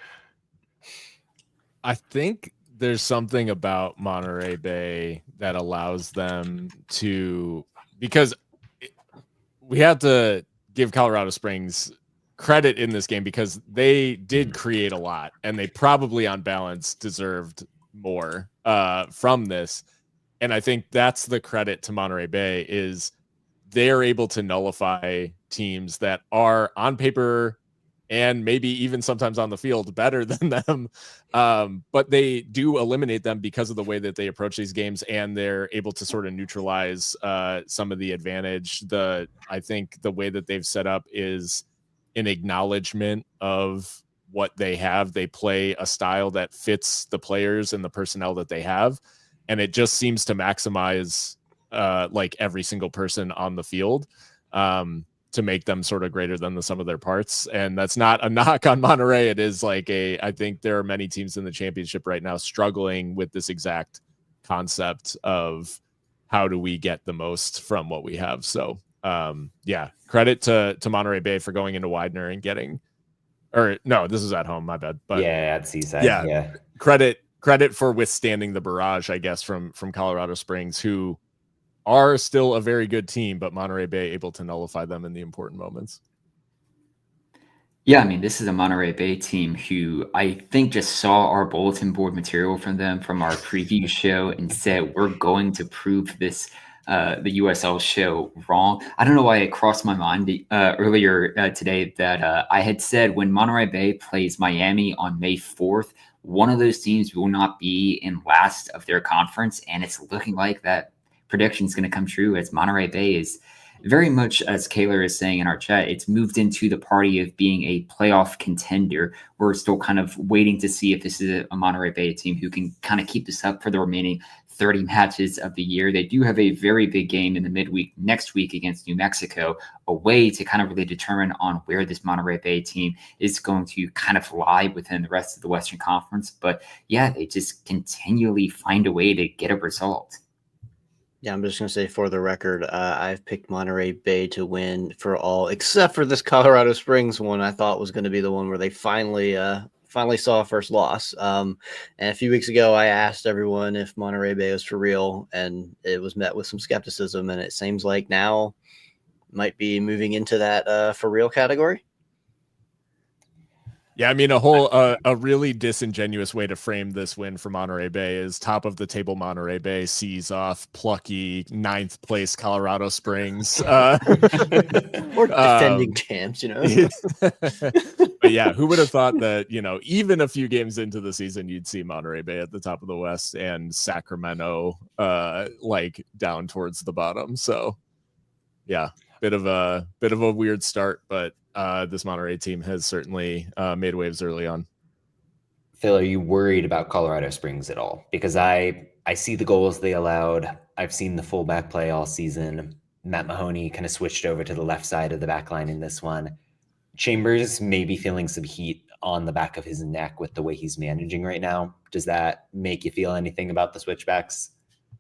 I think there's something about Monterey Bay that allows them to, because we have to give Colorado Springs credit in this game because they did create a lot and they probably on balance deserved more from this. And I think that's the credit to Monterey Bay is they're able to nullify teams that are on paper and maybe even sometimes on the field better than them. But they do eliminate them because of the way that they approach these games, and they're able to sort of neutralize some of the advantage. I think the way that they've set up is an acknowledgement of what they have. They play a style that fits the players and the personnel that they have. And it just seems to maximize like every single person on the field. To make them sort of greater than the sum of their parts. And that's not a knock on Monterey. It is like I think there are many teams in the championship right now struggling with this exact concept of how do we get the most from what we have. So yeah, credit to Monterey Bay for going into Widener and getting, or no, this is at home, my bad. But yeah, at Seaside. Yeah. Credit for withstanding the barrage, I guess, from Colorado Springs, who are still a very good team, but Monterey Bay able to nullify them in the important moments. Yeah, I mean, this is a Monterey Bay team who I think just saw our bulletin board material from them from our preview show and said, we're going to prove this, the USL show wrong. I don't know why it crossed my mind earlier today that I had said when Monterey Bay plays Miami on May 4th, one of those teams will not be in last of their conference. And it's looking like that prediction is going to come true as Monterey Bay is very much, as Kaylor is saying in our chat, it's moved into the party of being a playoff contender. We're still kind of waiting to see if this is a Monterey Bay team who can kind of keep this up for the remaining 30 matches of the year. They do have a very big game in the midweek next week against New Mexico, a way to kind of really determine on where this Monterey Bay team is going to kind of lie within the rest of the Western Conference. But yeah, they just continually find a way to get a result. Yeah, I'm just going to say for the record, I've picked Monterey Bay to win for all, except for this Colorado Springs one. I thought was going to be the one where they finally saw a first loss. And a few weeks ago, I asked everyone if Monterey Bay was for real, and it was met with some skepticism. And it seems like now might be moving into that for real category. Yeah, I mean, a really disingenuous way to frame this win for Monterey Bay is top of the table Monterey Bay sees off plucky 9th place Colorado Springs. Or defending champs, you know. But yeah, who would have thought that, even a few games into the season, you'd see Monterey Bay at the top of the West and Sacramento like down towards the bottom. So yeah, bit of a weird start, but this Monterey team has certainly made waves early on. Phil, are you worried about Colorado Springs at all? Because I see the goals they allowed. I've seen the fullback play all season. Matt Mahoney kind of switched over to the left side of the back line in this one. Chambers may be feeling some heat on the back of his neck with the way he's managing right now. Does that make you feel anything about the switchbacks?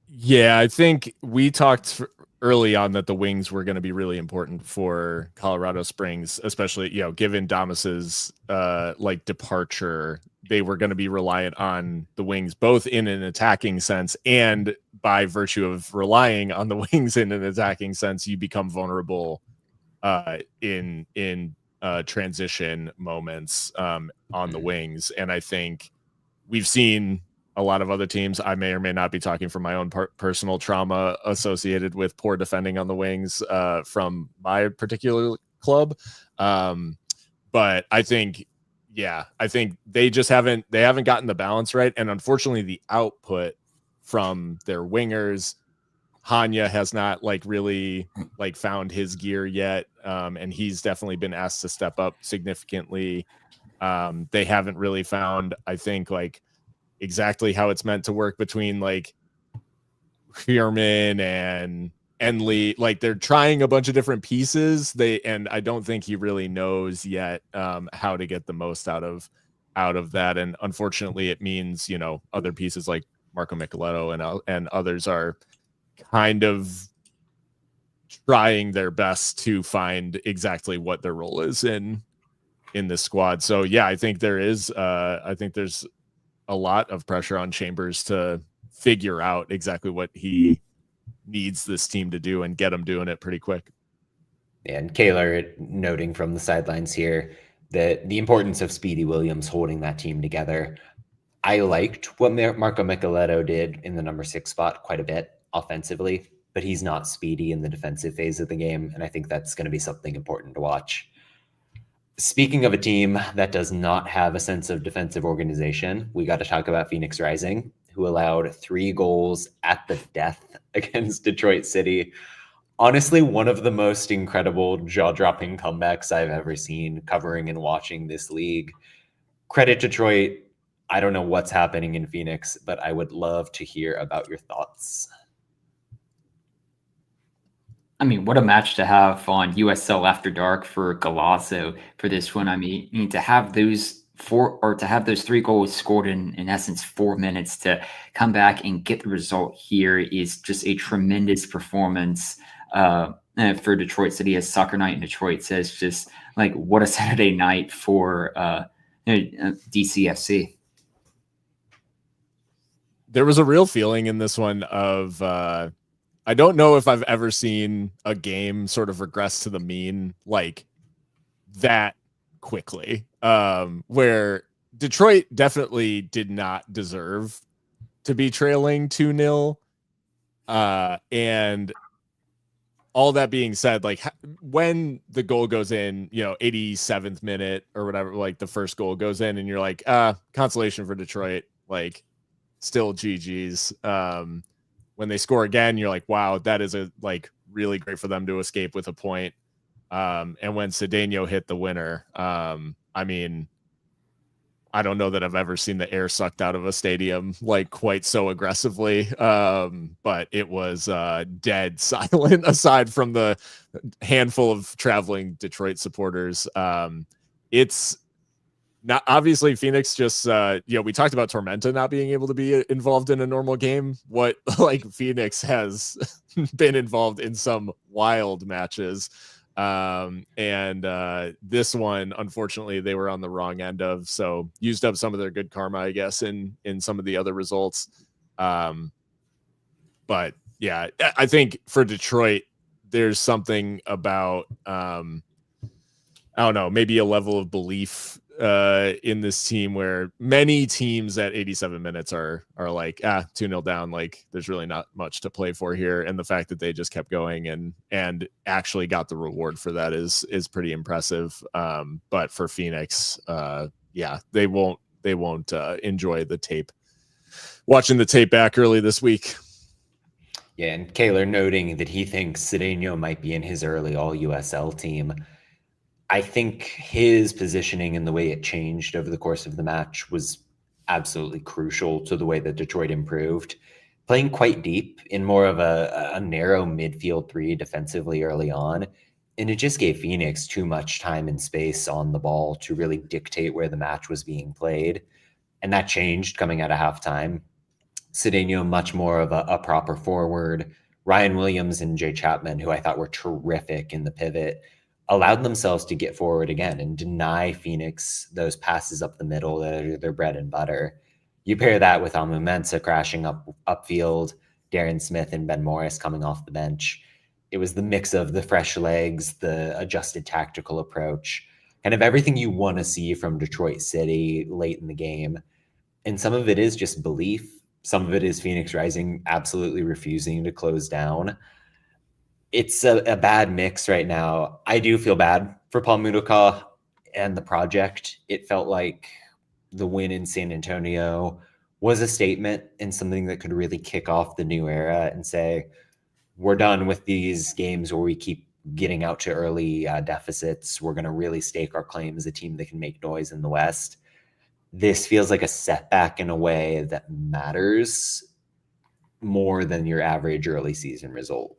Yeah, I think we talked early on that the wings were going to be really important for Colorado Springs, especially, given Damas's departure, they were going to be reliant on the wings, both in an attacking sense and by virtue of relying on the wings in an attacking sense, you become vulnerable in transition moments on the wings. And I think we've seen a lot of other teams. I may or may not be talking from my own personal trauma associated with poor defending on the wings from my particular club. But I think, I think they just haven't gotten the balance right. And unfortunately, the output from their wingers, Hanya has not really found his gear yet. And he's definitely been asked to step up significantly. They haven't really found, I think, exactly how it's meant to work between Fierman and Enley. They're trying a bunch of different pieces. And I don't think he really knows yet how to get the most out of that. And unfortunately, it means other pieces like Marco Micheletto and others are kind of trying their best to find exactly what their role is in this squad. So I think there's a lot of pressure on Chambers to figure out exactly what he needs this team to do and get them doing it pretty quick. And Kaylor noting from the sidelines here that the importance of Speedy Williams holding that team together. I liked what Marco Micheletto did in the number 6 spot quite a bit offensively, but he's not speedy in the defensive phase of the game. And I think that's going to be something important to watch. Speaking of a team that does not have a sense of defensive organization, we got to talk about Phoenix Rising, who allowed 3 goals at the death against Detroit City. Honestly, one of the most incredible jaw-dropping comebacks I've ever seen covering and watching this league. Credit Detroit. I don't know what's happening in Phoenix, but I would love to hear about your thoughts. I mean, what a match to have on USL After Dark for Galasso for this one. I mean, to have those 3 goals scored in essence 4 minutes to come back and get the result here is just a tremendous performance for Detroit City. As Soccer Night in Detroit says, just what a Saturday night for DCFC. There was a real feeling in this one of I don't know if I've ever seen a game sort of regress to the mean that quickly, where Detroit definitely did not deserve to be trailing 2-0. And all that being said, when the goal goes in, 87th minute or whatever, the first goal goes in and you're consolation for Detroit, still GG's. When they score again, you're wow, that is really great for them to escape with a point. And when Cedeno hit the winner, I mean, I don't know that I've ever seen the air sucked out of a stadium quite so aggressively. But it was dead silent aside from the handful of traveling Detroit supporters. It's not obviously Phoenix just we talked about Tormenta not being able to be involved in a normal game. What Phoenix has been involved in some wild matches. And this one, unfortunately, they were on the wrong end of, so used up some of their good karma, I guess, in some of the other results. But I think for Detroit, there's something about I don't know, maybe a level of belief in this team where many teams at 87 minutes are 2-0 down. There's really not much to play for here. And the fact that they just kept going and actually got the reward for that is pretty impressive. But for Phoenix, they won't enjoy the tape. Watching the tape back early this week. Yeah, and Kaylor noting that he thinks Cedeno might be in his early all-USL team. I think his positioning and the way it changed over the course of the match was absolutely crucial to the way that Detroit improved. Playing quite deep in more of a narrow midfield 3 defensively early on, and it just gave Phoenix too much time and space on the ball to really dictate where the match was being played. And that changed coming out of halftime. Cedeno much more of a proper forward. Ryan Williams and Jay Chapman, who I thought were terrific in the pivot, allowed themselves to get forward again and deny Phoenix those passes up the middle that are their bread and butter. You pair that with Amu Mensah crashing upfield, Darren Smith and Ben Morris coming off the bench. It was the mix of the fresh legs, the adjusted tactical approach, kind of everything you want to see from Detroit City late in the game. And some of it is just belief. Some of it is Phoenix Rising absolutely refusing to close down. It's a bad mix right now. I do feel bad for Paul Mudokah and the project. It felt like the win in San Antonio was a statement and something that could really kick off the new era and say, we're done with these games where we keep getting out to early deficits. We're going to really stake our claim as a team that can make noise in the West. This feels like a setback in a way that matters more than your average early season result.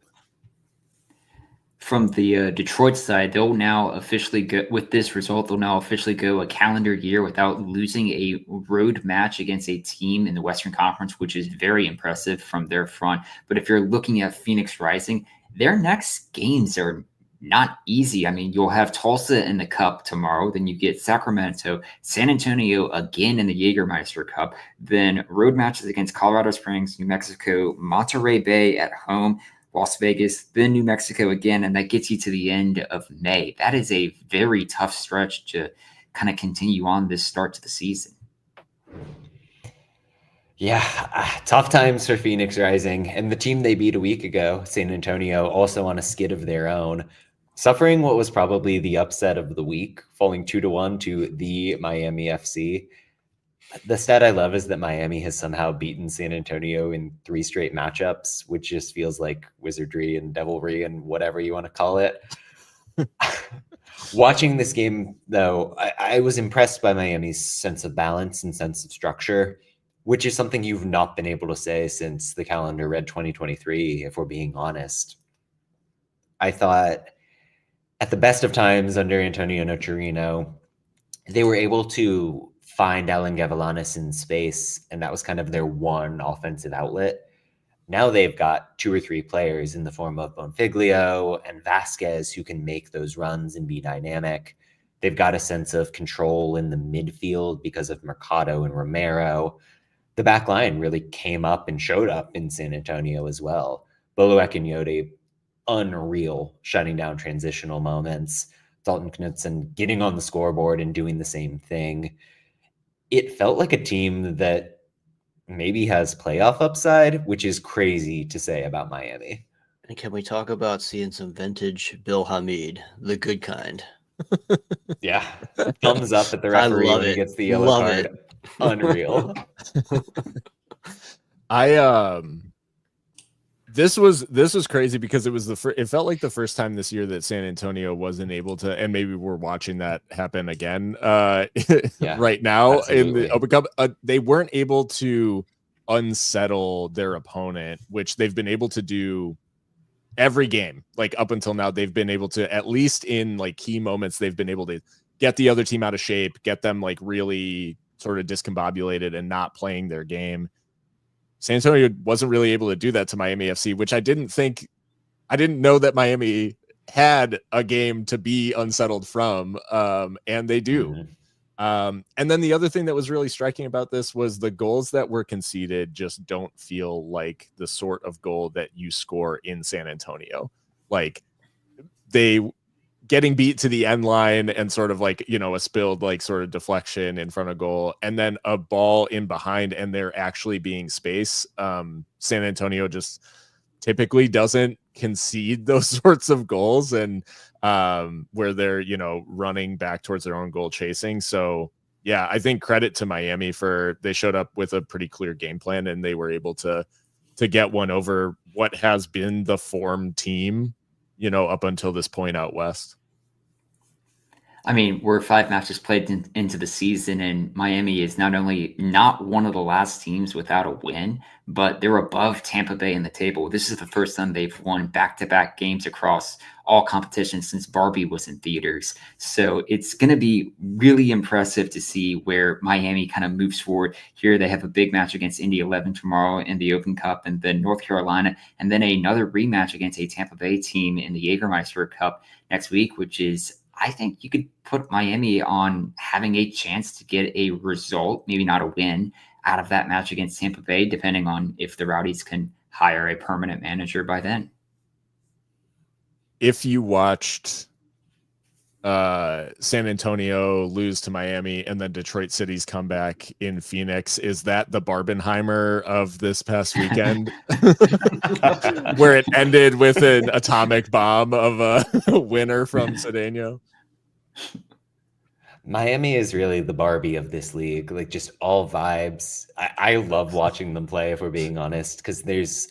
From the Detroit side, they'll now officially go with this result. They'll now officially go a calendar year without losing a road match against a team in the Western Conference, which is very impressive from their front. But if you're looking at Phoenix Rising, their next games are not easy. I mean, you'll have Tulsa in the Cup tomorrow. Then you get Sacramento, San Antonio again in the Jägermeister Cup. Then road matches against Colorado Springs, New Mexico, Monterey Bay at home, Las Vegas, then New Mexico again, and that gets you to the end of May. That is a very tough stretch to kind of continue on this start to the season. Yeah, tough times for Phoenix Rising. And the team they beat a week ago, San Antonio, also on a skid of their own, suffering what was probably the upset of the week, falling 2-1 to the Miami FC. The stat I love is that Miami has somehow beaten San Antonio in 3 straight matchups, which just feels like wizardry and devilry and whatever you want to call it. Watching this game, though, I was impressed by Miami's sense of balance and sense of structure, which is something you've not been able to say since the calendar read 2023, if we're being honest. I thought at the best of times under Antonio Nocerino, they were able to find Alan Gavilanes in space, and that was kind of their one offensive outlet. Now they've got 2 or 3 players in the form of Bonfiglio and Vasquez who can make those runs and be dynamic. They've got a sense of control in the midfield because of Mercado and Romero. The back line really came up and showed up in San Antonio as well. Bolo Akinyote, unreal, shutting down transitional moments. Dalton Knudsen getting on the scoreboard and doing the same thing. It felt like a team that maybe has playoff upside, which is crazy to say about Miami. And can we talk about seeing some vintage Bill Hamid, the good kind? Yeah. Thumbs up at the referee when he gets the yellow Love card. it. Unreal. This was crazy because it was it felt like the first time this year that San Antonio wasn't able to, and maybe we're watching that happen again right now absolutely. in the Open Cup. They weren't able to unsettle their opponent, which they've been able to do every game. Like up until now, they've been able to, at least in like key moments, they've been able to get the other team out of shape, get them like really sort of discombobulated and not playing their game. San Antonio wasn't really able to do that to Miami FC, which I didn't know that Miami had a game to be unsettled from, and they do. Mm-hmm. And then the other thing that was really striking about this was the goals that were conceded just don't feel like the sort of goal that you score in San Antonio. Like they getting beat to the end line and sort of like, you know, a spilled like sort of deflection in front of goal and then a ball in behind and there actually being space. San Antonio just typically doesn't concede those sorts of goals and where they're, you know, running back towards their own goal chasing. So yeah, I think credit to Miami for they showed up with a pretty clear game plan and they were able to get one over what has been the form team, you know, up until this point out west. I mean, we're 5 matches played into the season, and Miami is not only not one of the last teams without a win, but they're above Tampa Bay in the table. This is the first time they've won back-to-back games across all competitions since Barbie was in theaters. So it's going to be really impressive to see where Miami kind of moves forward. Here they have a big match against Indy 11 tomorrow in the Open Cup, and then North Carolina, and then another rematch against a Tampa Bay team in the Jägermeister Cup next week, which is, I think you could put Miami on having a chance to get a result, maybe not a win, out of that match against Tampa Bay, depending on if the Rowdies can hire a permanent manager by then. If you watched San Antonio lose to Miami, and then Detroit City's comeback in Phoenix. Is that the Barbenheimer of this past weekend? Where it ended with an atomic bomb of a winner from Cedeno? Miami is really the Barbie of this league, like just all vibes. I love watching them play, if we're being honest, because there's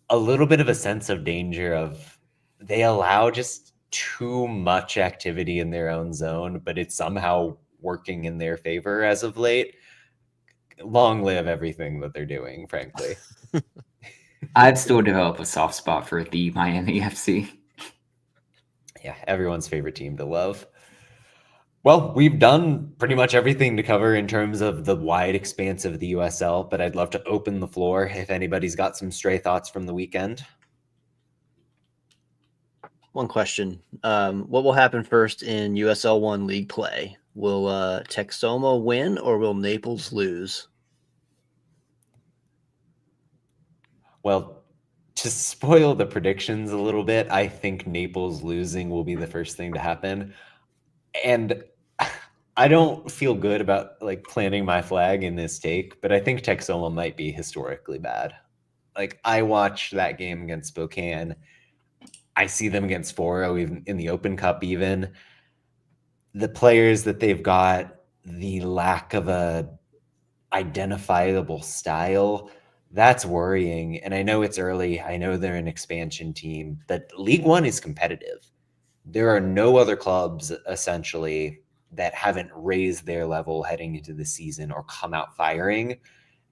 a little bit of a sense of danger of they allow just too much activity in their own zone, but it's somehow working in their favor as of late. Long live everything that they're doing, frankly. I've still developed a soft spot for the Miami FC. Yeah, everyone's favorite team to love. Well, we've done pretty much everything to cover in terms of the wide expanse of the USL, but I'd love to open the floor if anybody's got some stray thoughts from the weekend. One question. What will happen first in USL 1 league play? Will Texoma win or will Naples lose? Well, to spoil the predictions a little bit, I think Naples losing will be the first thing to happen. And I don't feel good about like planting my flag in this take, but I think Texoma might be historically bad. Like I watched that game against Spokane. I see them against Foro, even in the Open Cup, even the players that they've got, the lack of a identifiable style, that's worrying. And I know it's early. I know they're an expansion team, but League One is competitive. There are no other clubs essentially that haven't raised their level heading into the season or come out firing.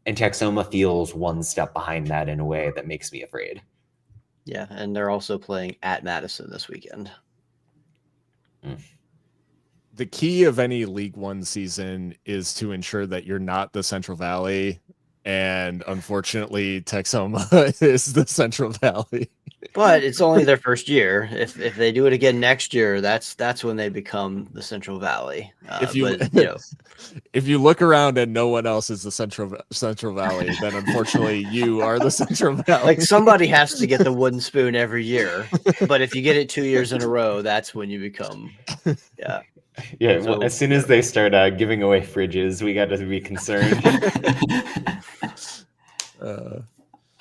And Texoma feels one step behind that in a way that makes me afraid. Yeah, and they're also playing at Madison this weekend. The key of any League One season is to ensure that you're not the Central Valley. And unfortunately, Texoma is the Central Valley. But it's only their first year. If they do it again next year, that's when they become the Central Valley. If you, but, you know, if you look around and no one else is the Central Valley, then unfortunately you are the Central Valley. like somebody has to get the wooden spoon every year. But if you get it 2 years in a row, that's when you become, yeah. Yeah, So- well, as soon as they start giving away fridges, we got to be concerned.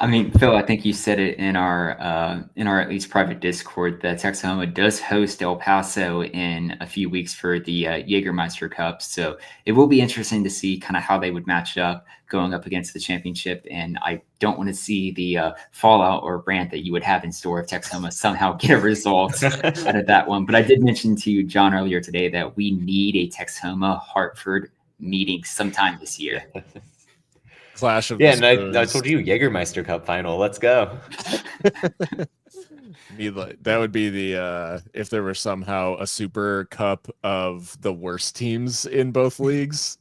I mean, Phil, I think you said it in our at least private Discord that Texoma does host El Paso in a few weeks for the Jägermeister Cup. So it will be interesting to see kind of how they would match up going up against the championship. And I don't want to see the fallout or rant that you would have in store if Texoma somehow get a result out of that one. But I did mention to you, John, earlier today that we need a Texoma Hartford meeting sometime this year. Clash of Yeah, the and I Spoons. told you Jägermeister Cup final. Let's go. That would be the if there were somehow a super cup of the worst teams in both leagues.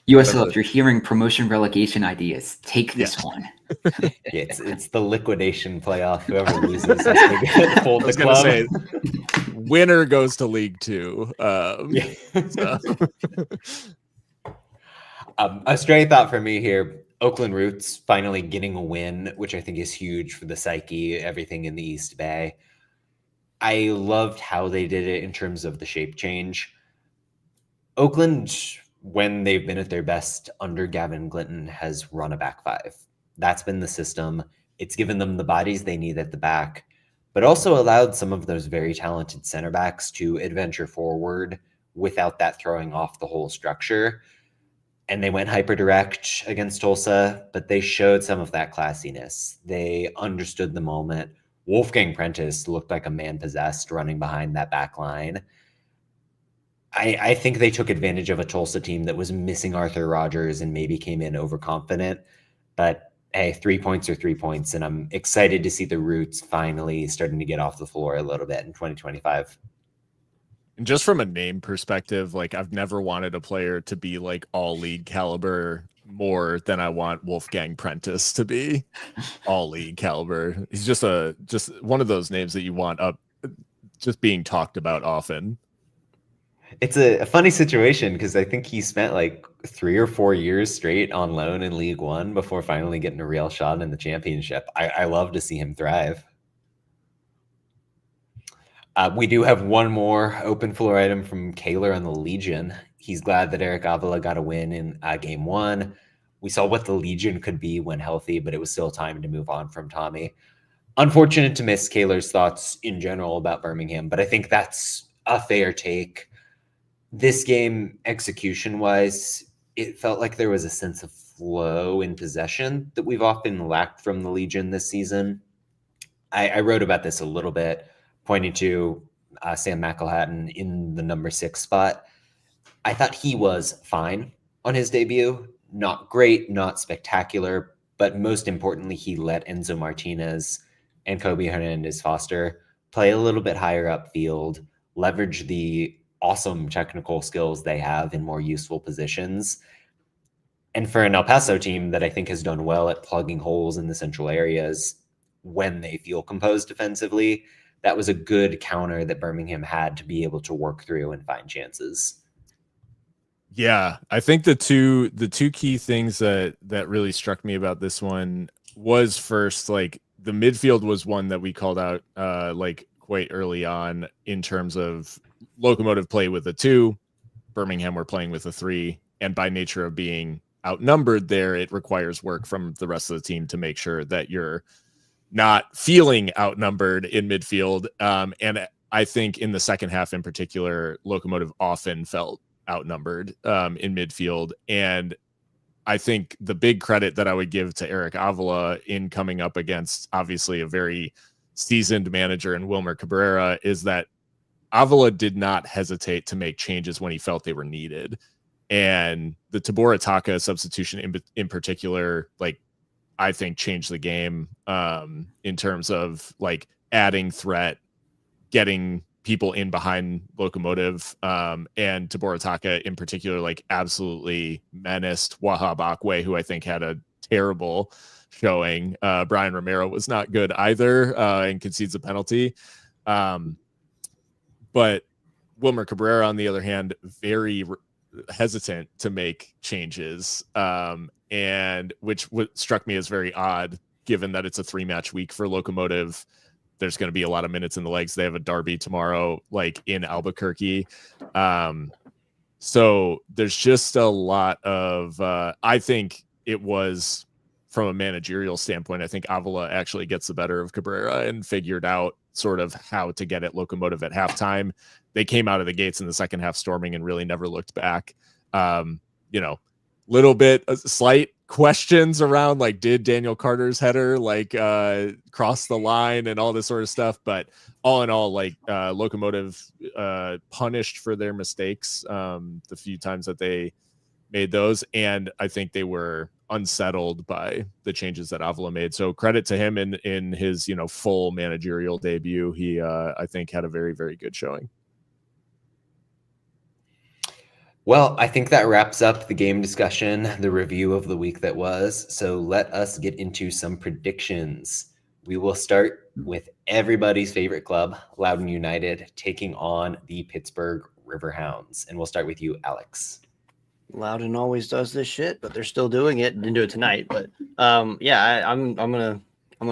USL, if you're hearing promotion relegation ideas, take this one. Yeah, it's the liquidation playoff. Whoever loses has to hold I the was gonna club. say, winner goes to League Two. Yeah. So. A stray thought for me here. Oakland Roots finally getting a win, which I think is huge for the psyche, everything in the East Bay. I loved how they did it in terms of the shape change. Oakland, when they've been at their best under Gavin Glinton, has run a back five. That's been the system. It's given them the bodies they need at the back, but also allowed some of those very talented center backs to adventure forward without that throwing off the whole structure. And they went hyper direct against Tulsa, but they showed some of that classiness. They understood the moment. Wolfgang Prentice looked like a man possessed running behind that back line. I think they took advantage of a Tulsa team that was missing Arthur Rogers and maybe came in overconfident. But hey, 3 points are 3 points. And I'm excited to see the Roots finally starting to get off the floor a little bit in 2025. And just from a name perspective, like I've never wanted a player to be like all league caliber more than I want Wolfgang Prentice to be all league caliber. He's just one of those names that you want up, just being talked about often. It's a funny situation because I think he spent like 3 or 4 years straight on loan in League One before finally getting a real shot in the championship. I love to see him thrive. We do have one more open floor item from Kaler on the Legion. He's glad that Eric Avila got a win in game 1. We saw what the Legion could be when healthy, but it was still time to move on from Tommy. Unfortunate to miss Kaler's thoughts in general about Birmingham, but I think that's a fair take. This game, execution-wise, it felt like there was a sense of flow in possession that we've often lacked from the Legion this season. I wrote about this a little bit, pointing to Sam McElhatton in the number 6 spot. I thought he was fine on his debut. Not great, not spectacular, but most importantly, he let Enzo Martinez and Kobe Hernandez-Foster play a little bit higher upfield, leverage the awesome technical skills they have in more useful positions. And for an El Paso team that I think has done well at plugging holes in the central areas when they feel composed defensively, that was a good counter that Birmingham had to be able to work through and find chances. Yeah, I think the two key things that really struck me about this one was, first, like, the midfield was one that we called out like quite early on in terms of Locomotive play with a 2, Birmingham were playing with a 3, and by nature of being outnumbered there, it requires work from the rest of the team to make sure that you're not feeling outnumbered in midfield. And I think in the second half in particular, Locomotive often felt outnumbered in midfield. And I think the big credit that I would give to Eric Avila in coming up against obviously a very seasoned manager in Wilmer Cabrera is that Avila did not hesitate to make changes when he felt they were needed. And the Tabor Ataka substitution in particular, like, I think changed the game in terms of like adding threat, getting people in behind Locomotive, and Tabor Ataka in particular, like, absolutely menaced Wahab Akwe, who I think had a terrible showing. Brian Romero was not good either and concedes a penalty. But Wilmer Cabrera, on the other hand, very hesitant to make changes, and which struck me as very odd, given that it's a 3-match week for Locomotive. There's going to be a lot of minutes in the legs. They have a derby tomorrow, like in Albuquerque. So there's just a lot of, I think it was, from a managerial standpoint, I think Avila actually gets the better of Cabrera and figured out sort of how to get at Locomotive at halftime. They came out of the gates in the second half storming and really never looked back. Little bit slight questions around, like, did Daniel Carter's header cross the line and all this sort of stuff, but all in all, like, Locomotive punished for their mistakes the few times that they made those, and I think they were unsettled by the changes that Avila made. So credit to him in his full managerial debut. He I think had a very, very good showing. Well, I think that wraps up the game discussion, the review of the week that was. So let us get into some predictions. We will start with everybody's favorite club, Loudoun United, taking on the Pittsburgh Riverhounds. And we'll start with you, Alex. Loudoun always does this shit, but they're still doing it. Didn't do it tonight, but I'm gonna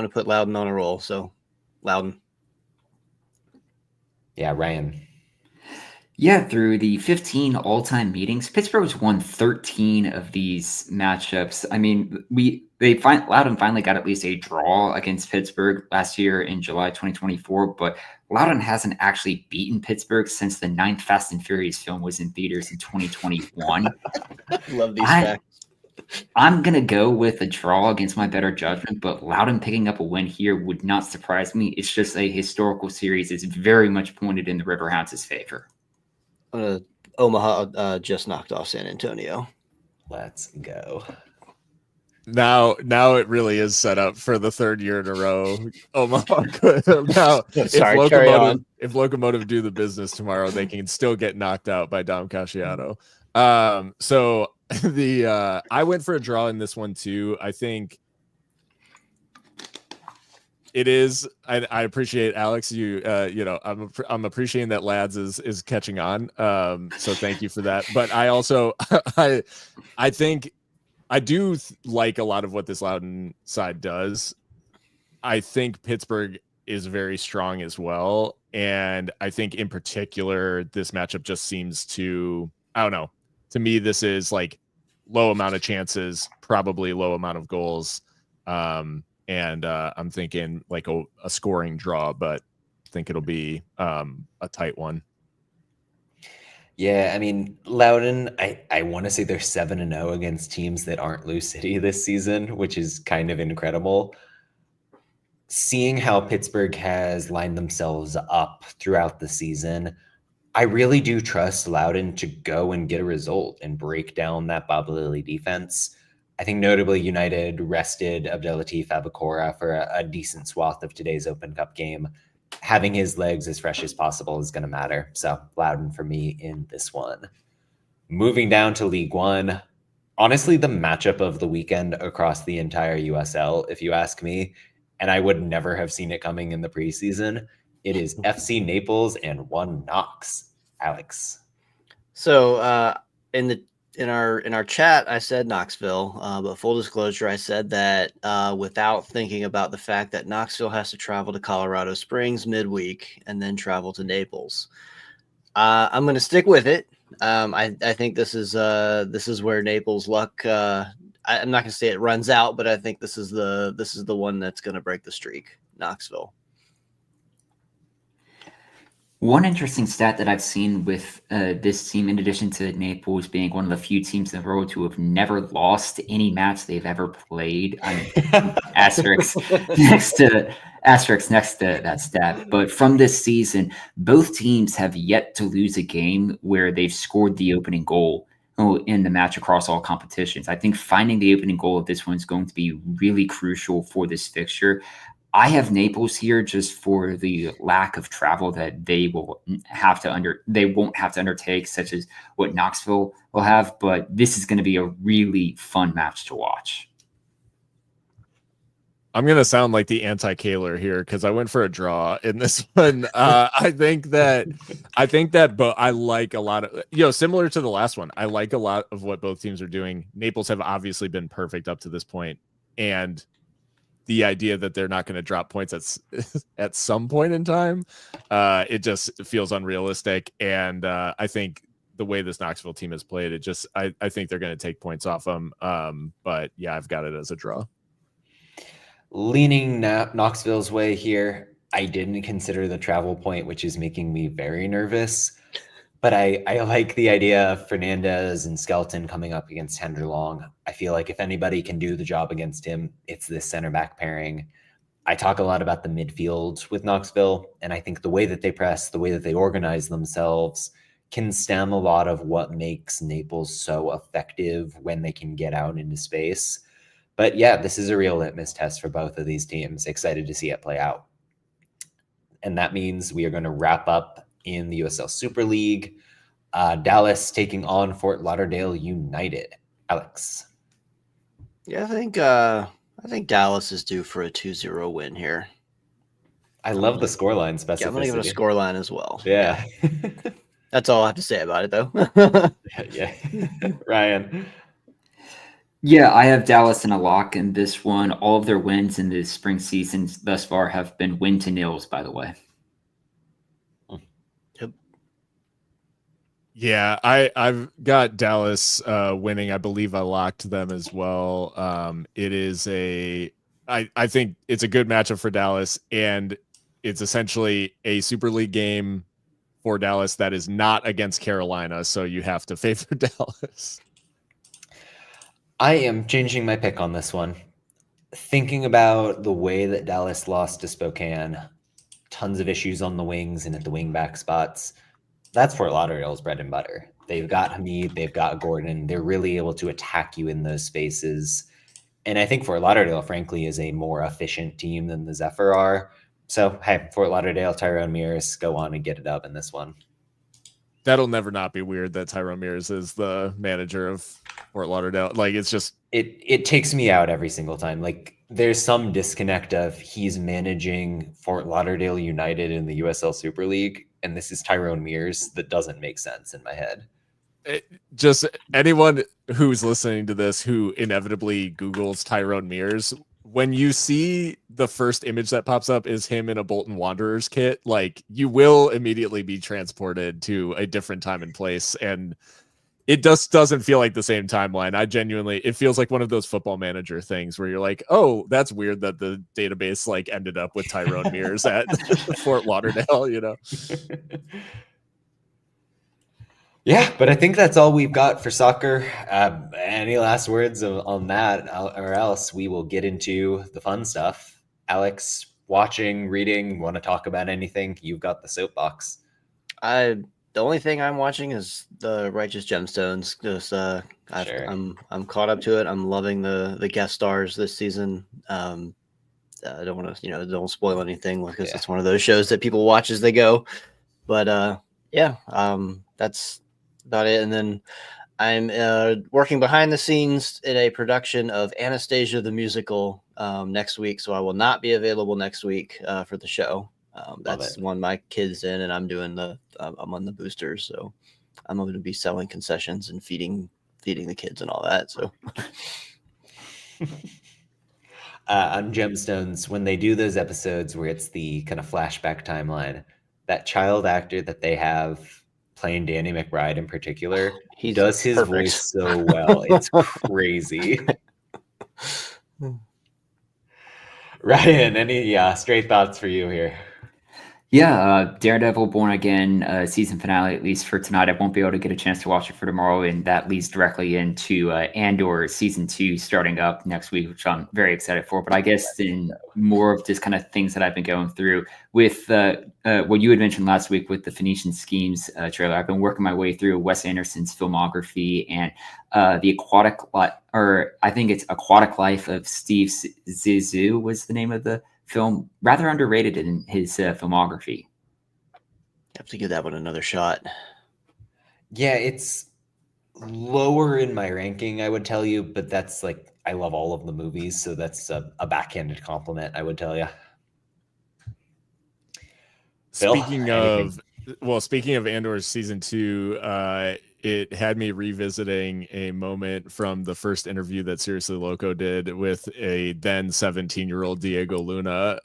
put Loudoun on a roll. So Loudoun. Yeah, Ryan. Yeah, through the 15 all-time meetings, Pittsburgh's won 13 of these matchups. I mean, Loudoun finally got at least a draw against Pittsburgh last year in July 2024, but Loudoun hasn't actually beaten Pittsburgh since the 9th Fast and Furious film was in theaters in 2021. Love these facts. I'm going to go with a draw against my better judgment, but Loudoun picking up a win here would not surprise me. It's just a historical series. It's very much pointed in the Riverhounds' favor. Omaha just knocked off San Antonio. Let's go. Now it really is set up for the 3rd year in a row. Omaha could now. Sorry, carry on. If Locomotive do the business tomorrow, they can still get knocked out by Dom Casciano. So I went for a draw in this one too. I think it is. I appreciate, Alex. I'm appreciating that Lads is catching on. So thank you for that. But I also I think I do like a lot of what this Loudoun side does. I think Pittsburgh is very strong as well. And I think in particular, this matchup just seems to, I don't know, to me, this is like low amount of chances, probably low amount of goals. And I'm thinking like a scoring draw, but I think it'll be a tight one. Yeah, I mean, Loudon, I want to say they're 7-0 against teams that aren't Lou City this season, which is kind of incredible. Seeing how Pittsburgh has lined themselves up throughout the season, I really do trust Loudon to go and get a result and break down that Bob Lilly defense. I think notably United rested Abdelatif Abakora for a decent swath of today's Open Cup game. Having his legs as fresh as possible is going to matter. So Loudon for me in this one. Moving down to League One, honestly, the matchup of the weekend across the entire USL, if you ask me, and I would never have seen it coming in the preseason, it is FC Naples and 1 Knox. Alex. So in our chat, I said Knoxville, but full disclosure, I said that without thinking about the fact that Knoxville has to travel to Colorado Springs midweek and then travel to Naples. I'm going to stick with it. I think this is where Naples' luck. I'm not going to say it runs out, but I think this is the one that's going to break the streak. Knoxville. One interesting stat that I've seen with this team, in addition to Naples being one of the few teams in the world to have never lost any match they've ever played, asterisk next to that stat. But from this season, both teams have yet to lose a game where they've scored the opening goal in the match across all competitions. I think finding the opening goal of this one is going to be really crucial for this fixture. I have Naples here just for the lack of travel that they won't have to undertake, such as what Knoxville will have. But this is going to be a really fun match to watch. I'm going to sound like the anti-Kaler here because I went for a draw in this one. I think that but I like a lot of, similar to the last one, I like a lot of what both teams are doing. Naples have obviously been perfect up to this point, and the idea that they're not going to drop points at some point in time, it just feels unrealistic. And I think the way this Knoxville team has played, I think they're going to take points off them. But yeah, I've got it as a draw. Leaning Knoxville's way here, I didn't consider the travel point, which is making me very nervous. But I like the idea of Fernandez and Skelton coming up against Tenderlong. I feel like if anybody can do the job against him, it's this center back pairing. I talk a lot about the midfield with Knoxville, and I think the way that they press, the way that they organize themselves can stem a lot of what makes Naples so effective when they can get out into space. But yeah, this is a real litmus test for both of these teams. Excited to see it play out. And that means we are going to wrap up in the USL Super League. Dallas taking on Fort Lauderdale United. Alex. Yeah, I think Dallas is due for a 2-0 win here. I love the scoreline specificity. Yeah, I'm going to give it a scoreline as well. Yeah. That's all I have to say about it, though. Yeah. Ryan. Yeah, I have Dallas in a lock in this one. All of their wins in the spring seasons thus far have been 1-0, by the way. Yeah, I've got Dallas winning. I believe I locked them as well. It is I think it's a good matchup for Dallas, and it's essentially a Super League game for Dallas that is not against Carolina, so you have to favor Dallas. I am changing my pick on this one. Thinking about the way that Dallas lost to Spokane, tons of issues on the wings and at the wing back spots. That's Fort Lauderdale's bread and butter. They've got Hamid, they've got Gordon. They're really able to attack you in those spaces. And I think Fort Lauderdale, frankly, is a more efficient team than the Zephyr are. So, hey, Fort Lauderdale, Tyrone Mears, go on and get it up in this one. That'll never not be weird that Tyrone Mears is the manager of Fort Lauderdale. Like, it's just... It takes me out every single time. Like, there's some disconnect of he's managing Fort Lauderdale United in the USL Super League, and this is Tyrone Mears. That doesn't make sense in my head. Just anyone who's listening to this who inevitably Googles Tyrone Mears when you see the first image that pops up is him in a Bolton Wanderers kit, like you will immediately be transported to a different time and place. And it just doesn't feel like the same timeline. It feels like one of those Football Manager things where you're like, oh, that's weird that the database like ended up with Tyrone Mears at Fort Lauderdale, you know? Yeah, but I think that's all we've got for soccer. Any last words on that, or else we will get into the fun stuff? Alex, watching, reading, want to talk about anything? You've got the soapbox. The only thing I'm watching is the Righteous Gemstones. Just Sure. I'm caught up to it. I'm loving the guest stars this season. I don't want to don't spoil anything because it's one of those shows that people watch as they go. But that's about it. And then I'm working behind the scenes in a production of Anastasia the Musical next week, so I will not be available next week for the show. That's one my kids in, and I'm doing I'm on the boosters, so I'm going to be selling concessions and feeding the kids and all that. So on Gemstones, when they do those episodes where it's the kind of flashback timeline, that child actor that they have playing Danny McBride in particular, he does his voice so well. It's crazy. Ryan, any straight thoughts for you here? Yeah, Daredevil Born Again season finale, at least for tonight. I won't be able to get a chance to watch it for tomorrow, and that leads directly into Andor season 2 starting up next week, which I'm very excited for. But I guess in more of just kind of things that I've been going through with what you had mentioned last week with the Phoenician Schemes trailer, I've been working my way through Wes Anderson's filmography and the Aquatic Life of Steve Zissou was the name of the film, rather underrated in his filmography. You have to give that one another shot. Yeah, it's lower in my ranking, I would tell you, but that's like, I love all of the movies, so that's a backhanded compliment, I would tell you. Speaking of Andor's season 2, it had me revisiting a moment from the first interview that Seriously Loco did with a then 17-year-old Diego Luna,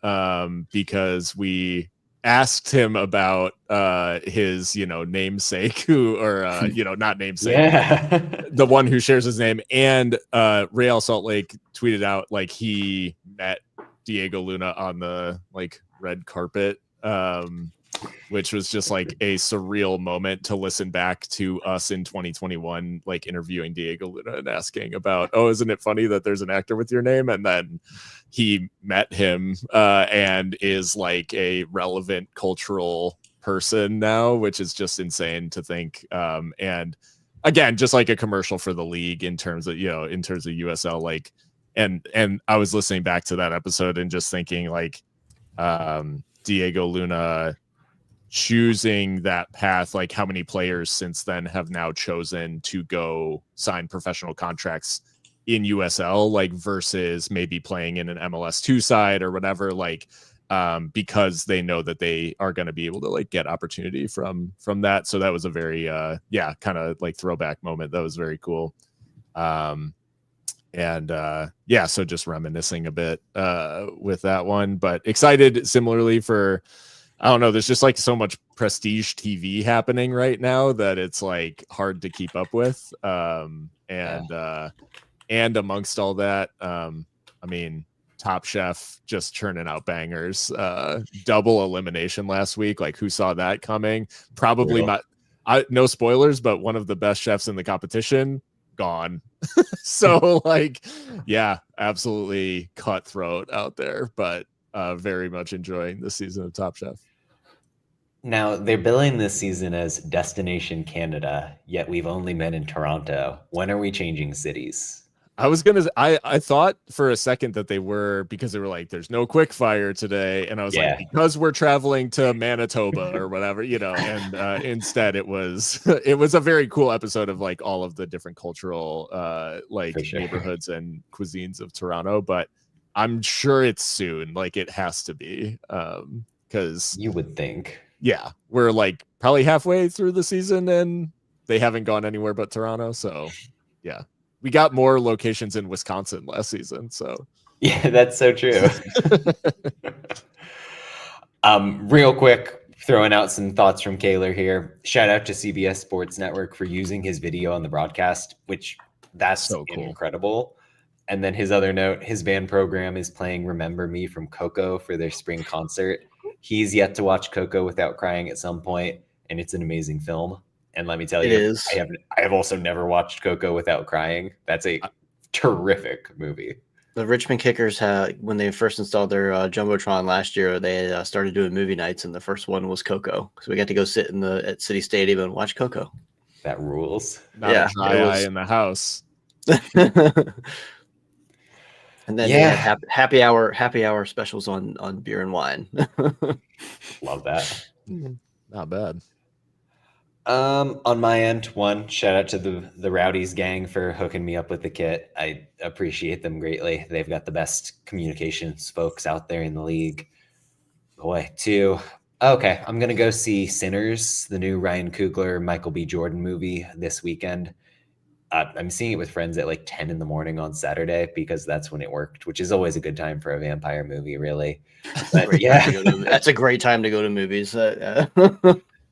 because we asked him about his, namesake, not namesake, the one who shares his name. And Real Salt Lake tweeted out like he met Diego Luna on the red carpet, which was just like a surreal moment to listen back to us in 2021, like interviewing Diego Luna and asking about, oh, isn't it funny that there's an actor with your name? And then he met him and is like a relevant cultural person now, which is just insane to think. And again, just like a commercial for the league in terms of USL, and I was listening back to that episode and just thinking Diego Luna choosing that path, like how many players since then have now chosen to go sign professional contracts in USL, versus maybe playing in an MLS2 side or whatever, because they know that they are going to be able to get opportunity from that. So that was a very kind of throwback moment. That was very cool. So just reminiscing a bit with that one, but excited similarly for, I don't know, there's just so much prestige TV happening right now that it's hard to keep up with. And amongst all that, Top Chef just churning out bangers, double elimination last week. Who saw that coming? Probably no spoilers, but one of the best chefs in the competition gone. So absolutely cutthroat out there, but very much enjoying the season of Top Chef. Now, they're billing this season as Destination Canada, yet we've only met in Toronto. When are we changing cities? I thought for a second that they were, because they were there's no quick fire today. And I was because we're traveling to Manitoba or whatever, and instead it was a very cool episode of all of the different cultural neighborhoods and cuisines of Toronto. But I'm sure it's soon. It has to be, because you would think. Yeah, we're probably halfway through the season and they haven't gone anywhere but Toronto. So yeah, we got more locations in Wisconsin last season. So Yeah, that's so true. Real quick, throwing out some thoughts from Kaler here. Shout out to CBS Sports Network for using his video on the broadcast, which that's So cool. incredible. And then his other note, his band program is playing Remember Me from Coco for their spring concert. He's yet to watch Coco without crying at some point, and it's an amazing film. And let me tell It you, is. I have also never watched Coco without crying. That's a terrific movie. The Richmond Kickers when they first installed their jumbotron last year, they started doing movie nights, and the first one was Coco. So we got to go sit at City Stadium and watch Coco. That rules. Not Yeah, a dry it eye was- in the house. And then they had happy hour specials on beer and wine. Love that. Not bad. On my end, one shout out to the Rowdies gang for hooking me up with the kit. I appreciate them greatly. They've got the best communications folks out there in the league. Boy, two. Okay, I'm gonna go see Sinners, the new Ryan Coogler, Michael B. Jordan movie this weekend. I'm seeing it with friends at like 10 in the morning on Saturday because that's when it worked, which is always a good time for a vampire movie, really. But That's a great time to go to movies.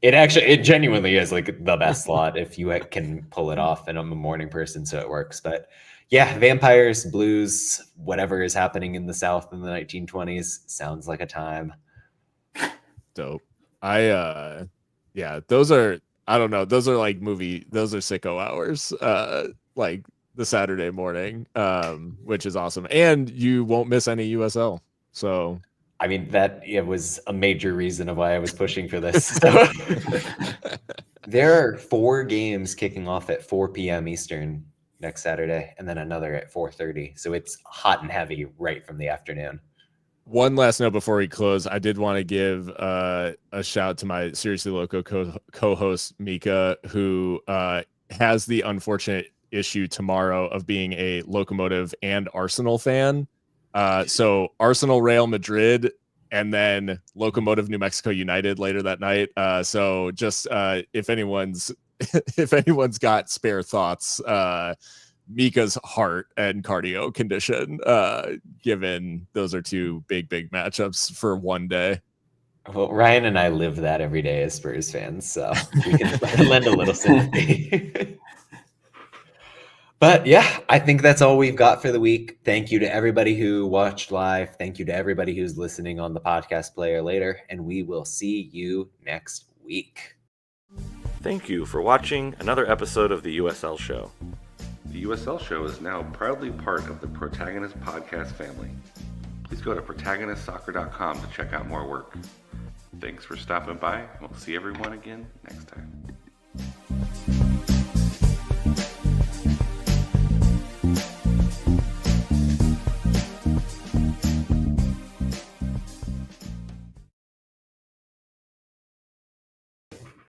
It genuinely is like the best slot if you can pull it off, and I'm a morning person, so it works. But yeah, vampires, blues, whatever is happening in the South in the 1920s sounds like a time. Dope. Yeah, those are, I don't know, those are like those are sicko hours, like the Saturday morning, which is awesome. And you won't miss any USL. So I mean, it was a major reason of why I was pushing for this. So, there are 4 games kicking off at 4 p.m. Eastern next Saturday, and then another at 4:30. So it's hot and heavy right from the afternoon. one last note before we close, I did want to give a shout to my Seriously Loco co-host Mika, who has the unfortunate issue tomorrow of being a Locomotive and Arsenal fan. So Arsenal, Real Madrid, and then Locomotive New Mexico United later that night. So just if anyone's got spare thoughts, Mika's heart and cardio condition, given those are 2 big matchups for one day. Well, Ryan and I live that every day as Spurs fans, so we can lend a little sympathy. But yeah, I think that's all we've got for the week. Thank you to everybody who watched live. Thank you to everybody who's listening on the podcast player later, and we will see you next week. Thank you for watching another episode of the USL Show. The USL Show is now proudly part of the Protagonist Podcast family. Please go to protagonistsoccer.com to check out more work. Thanks for stopping by, and we'll see everyone again next time.